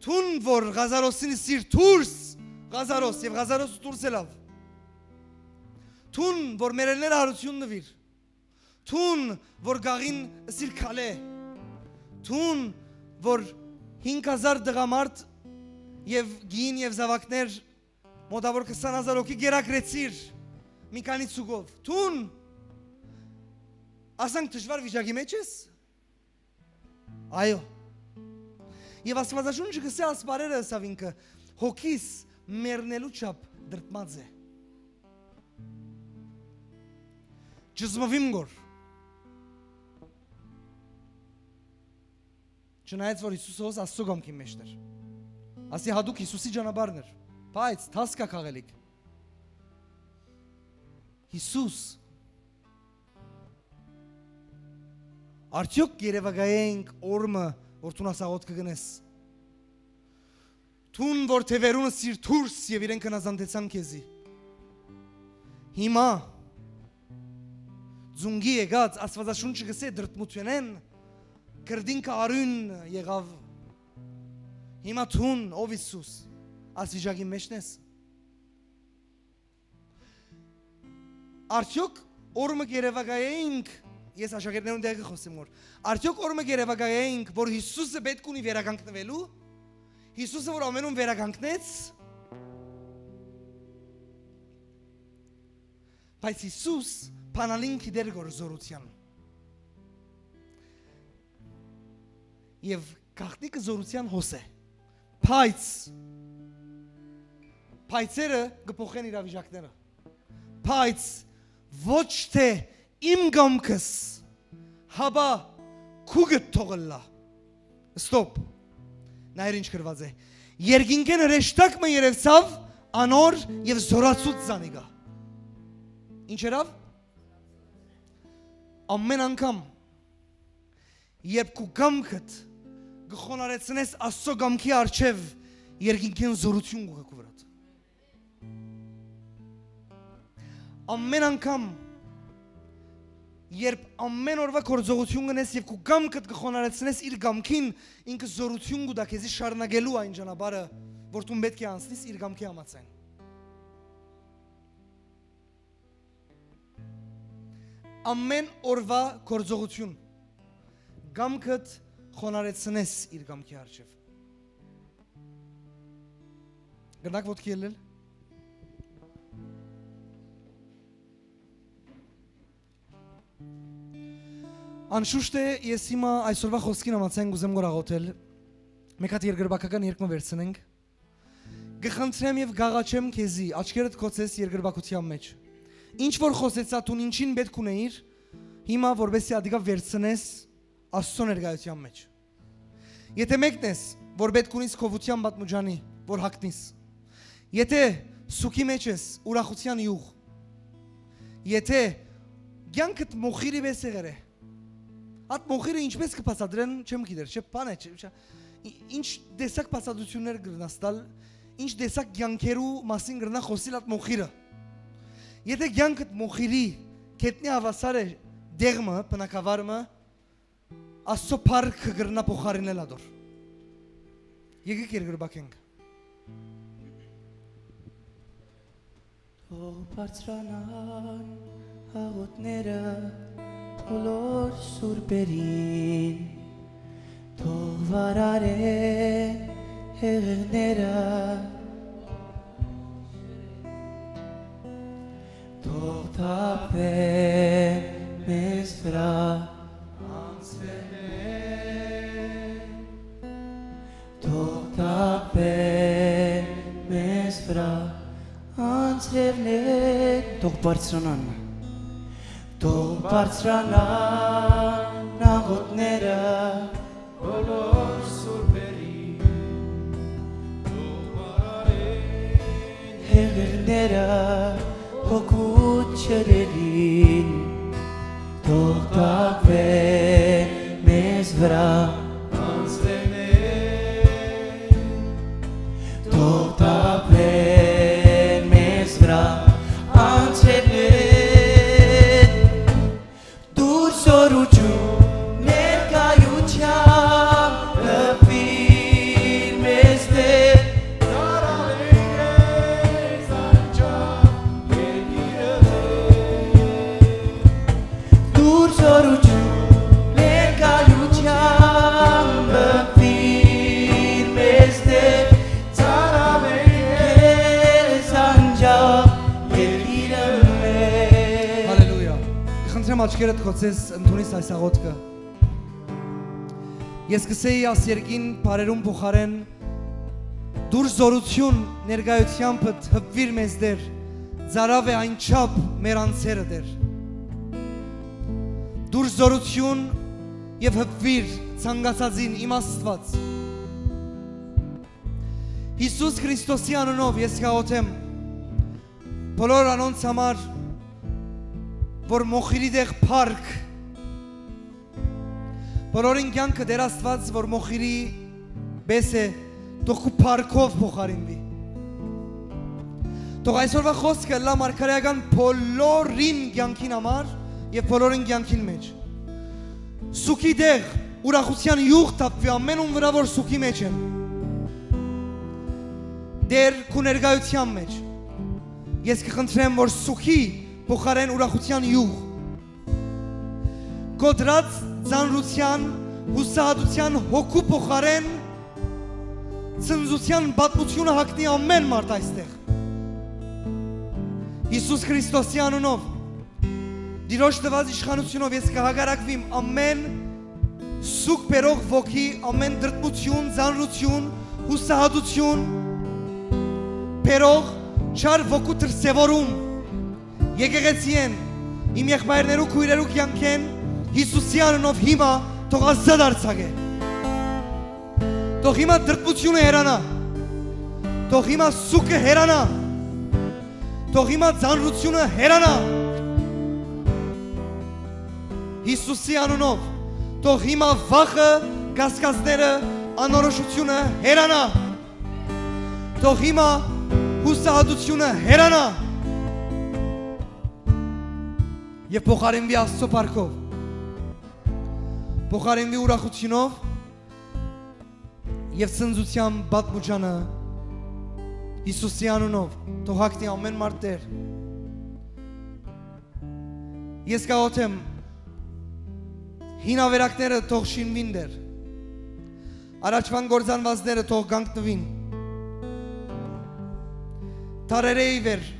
Թուն որ Ղազարոսին սիր թուրս Ղազարոս եւ Ղազարոսը դուրս ելավ։ Թուն որ մերելները հարություն նվիր։ Թուն որ գաղին սիր քալե։ Թուն որ 5000 դղամարդ եւ գին եւ զավակներ մոտավոր 20000 հոգի գերակրեցիր մի քանի ցուգով։ Թուն ասանք դժվար վիճակի մեջ ես։ Այո։ Եվ Աստվածաշունչը գսե ասպարերը ասավ ինքը հոգիս մեռնելու չափ դրտմած է։ Ջզմվիմ գոր։ Չնայած որ Հիսուսը հոս Աստծո գամքի մեջն էր։ Ասի հադուկ Հիսուսի ճանապարհն էր, բայց թասկա քաղելիք։ Հիսուս արդյոք երևակայենք օրմը որ տուն ասաղոտ կգնես։ Տուն որ թևերունը սիր թուրս և իրեն կնազանդեցան կեզի։ Հիմա ձունգի եկած աստվածաշունչը գսե դրտմութենեն կրդինքը արուն եղավ։ Հիմա տուն ով Իսուս ասվիժագի մեջն ես։ Արդյոք օրմը երևակայենք Ես աշակերտներուն դեղը խոսեմ որ արդյոք օրմը երևակայենք որ Հիսուսը պետք ունի վերականգնվելու Հիսուսը որ ամենում վերականգնեց բայց Հիսուս փանալին գիտեր գոր զորության եւ գաղտնիքը զորության հոս է փայցերը գփոխեն իրավիճակները փայց ոչ թե Իմ գամքս հաբա քուգդ թողլա Ստոպ Նայր ինչ գրված է Երգինքեն հրեշտակ մը երևցավ անոր եւ զորացուց զանիգա Ինչ երավ Ամեն անգամ Երբ քու գամքդ գխոնարեցնես Աստծո գամքի առջև երգինքեն զորություն գուգա վրատ Ամեն անգամ Երբ ամեն օրվա կորձողություն գնես և կու գամքդ գխոնարեցնես իր գամքին ինքը զորություն գուդա կեզի շարնագելու այն ճանապարհը որ տուն պետք է անցնես իր գամքի համաձայն Ամեն օրվա կորձողություն գամքդ խոնարեցնես իր գամքի առջև Գնաք ոտքի ելել Անշուշտ է ես հիմա այսօրվա խոսքին համացայն գուզեմ գոր աղոթել մեկ հատ երկրբակական երկմը վերցնենք գխնդրեմ եւ գաղաչեմ քեզի աչքերդ կոծես երկրբակության մեջ ինչ որ խոսեցա տուն ինչին պետք ունեիր հիմա որբեսի ադիգա վերցնես Աստծո ներկայության մեջ Եթե մեկն ես որ պետք ունիս քովության պատմուջանի որ հագնիս Եթե սուքի մեջ ես ուրախության յուղ Եթե կյանքդ մոխիրի պես եղեր է At մոխիրը ինչպես կբացատրեն, չեմ գիտեր, չէ, բան է, ինչ տեսակ բացատրություններ գրնաս տալ, ինչ տեսակ կյանքերու մասին գրնա խոսիլ at մոխիրը։ Եթե կյանքդ մոխիրի կետնի հավասար է դեղմը, բնակավարմը, Աստծո փառքը գրնա փոխարինել ադոր։ Եկեք երկրբակենք։ Թող բարձրանան աղոթները բոլոր սուրբերին Թող վարարեն հեղեղները Թող թափեն մեզ վրա Թող թափեն մեզ վրա անձրևներ Թող բարձրանան աղոթները բոլոր սուրբերին Թող վարարեն հեղեղները հոգուտ չերերին Թող թափեն մեզ վրա անձրևներ Թող թափեն մեզ վրա անձրևներ Դուր զորություն ներկայությամբ լպիր մեզ դեր Դուր զորություն ներկայությամբ լպիր մեզ դեր Ծարավեր զանջավ երկիրը մեր Հալելույա Խնդրեմ աչքերդ խոցես ընդունիս այս աղոթքը Ես կսեի աս երկին բարերում փոխարեն Դուր զորություն ներկայությամբ հպվիր մեզ դեր Ձարավ է այն չափ մեր անձերը դեր Դուր զորություն և հպվիր ցանկացածին իմ Աստված Հիսուս Քրիստոսի անունով ես կաղոթեմ բոլոր անոնց համար որ մոխիրի դեղ փառք բոլորին կյանքը դեր Աստված որ մոխիրի բես է թող քու փառքով փոխարինվի Թող այսօրվա խոսքը լա մարգարեական բոլորին կյանքին համար եւ բոլորին կյանքին մեջ Սուքի դեղ ուրախության յուղ թափվի ամեն ում վրա որ սուքի մեջ են Դեր քու ներկայության մեջ Ես կխնդրեմ որ սուքի փոխարեն ուրախության յուղ Կոդրած ծանրության հուսահատության հոգու փոխարեն ծնծության պատմությունը հագնի ամեն մարդ այստեղ Հիսուս Քրիստոսի անունով Դիրոջ տված իշխանությունով ես կհագարակվիմ ամեն սուկ բերող ոգի ամեն դրդմություն, ծանրություն, հուսահատություն բերող չար ոգու դրսևորում եկեղեցի են իմ եղբայրներու քույրերու կյանքեն Հիսուսի անունով հիմա թող ազատ արձակե Թող հիմա դրդմությունը հերանա Թող հիմա սուկը հերանա Թող հիմա ծանրությունը հերանա Հիսուսի անունով Թող հիմա վախը, կասկածները, անորոշությունը հերանա Թող հիմա հուսահատությունը հերանա Եվ փոխարինվի Աստծո փառքով Փոխարինվի ուրախությունով Եվ ծնծության պատմուճանը Հիսուսի անունով Թող հագնի ամեն մարդ Տեր Ես կաղոթեմ Հին ավերակները թող շինվին Տեր Առաջվան գործանվածները թող կանգնվին Թարերը ի վեր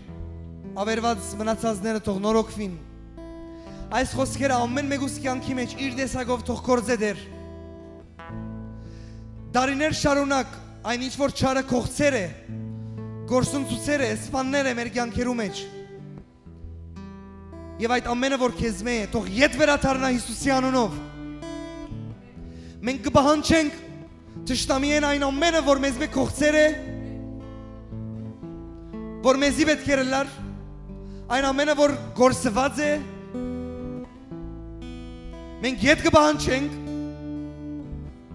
ավերված մնացածները թող նորոգվին Այս խոսքերը ամեն մեկուս կյանքի մեջ իր տեսակով թող գործե Տեր Դարիներ շարունակ այն ինչ որ չարը կողցեր է Գործունցուցեր է, սպաններ է մեր կյանքերու մեջ Եվ այդ ամենը որ քեզ մե է թող ետ վերադառնա Հիսուսի անունով Մենք կպահանջենք Թշնամիեն այն ամենը որ մեզ մե կողցեր է Որ մեզի պետք է լար Այն ամենը որ գործված է Մենք ետ կպահանջենք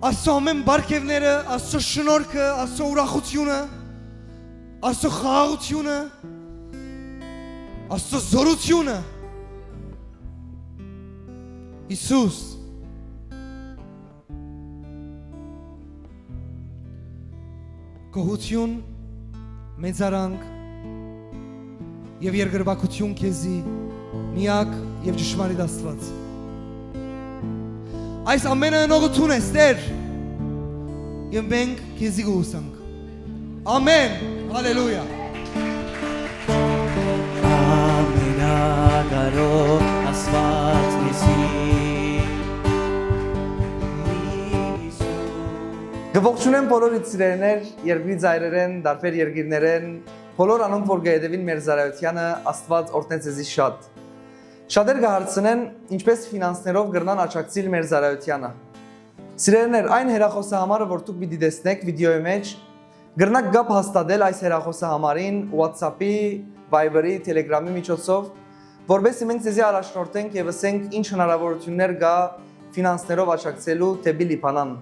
Աստծո ամեն բարգևները, Աստծո շնորհքը, Աստծո ուրախությունը Աստծո խաղաղությունը Աստծո զորությունը Հիսուս Գոհություն մեծարանք եւ երկրպագություն քեզի միակ եւ ճշմարիտ Աստված։ Այս ամենը նորություն է Տեր եւ մենք քեզի գուսանք։ Ամեն, հալելույա։ Ամենագարող Աստված քեզի Գողջունեմ բոլորիդ սիրելիներ, երկրի ծայրերեն, դարբեր երկիրներեն, բոլոր անոնք որ գայդևին մեր զարայությանը Աստված օրհնեց ձեզի շատ։ Շատեր կհարցնեն ինչպես ֆինանսներով կրնան աճակցիլ մեր զարայությանը։ Սիրելիներ, այն հեռախոսահամարը, որ դուք պիտի տեսնեք վիդեոյի մեջ, կրնաք գապ հաստատել այս հեռախոսահամարին WhatsApp-ի, Viber-ի, Telegram-ի միջոցով, որովհետեւ մենք ձեզի առաջնորդենք եւ ասենք ինչ հնարավորություններ կա ֆինանսներով աճակցելու դեպի Լիբանան։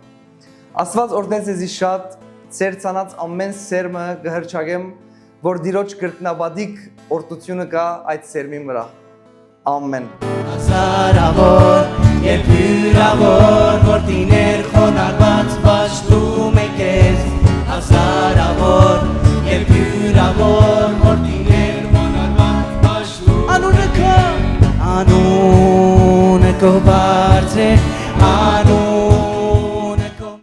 Աստված օրհնեց ձեզի շատ, ծեր ցանած ամեն սերմը կհրճագեմ, որ դիրոջ կրտնաբադիկ օրհնությունը կա այդ սերմի վրա։ Ամեն։ Հազարավոր եւ հյուրավոր որդիներ խոնարհված պաշտում եք քեզ, հազարավոր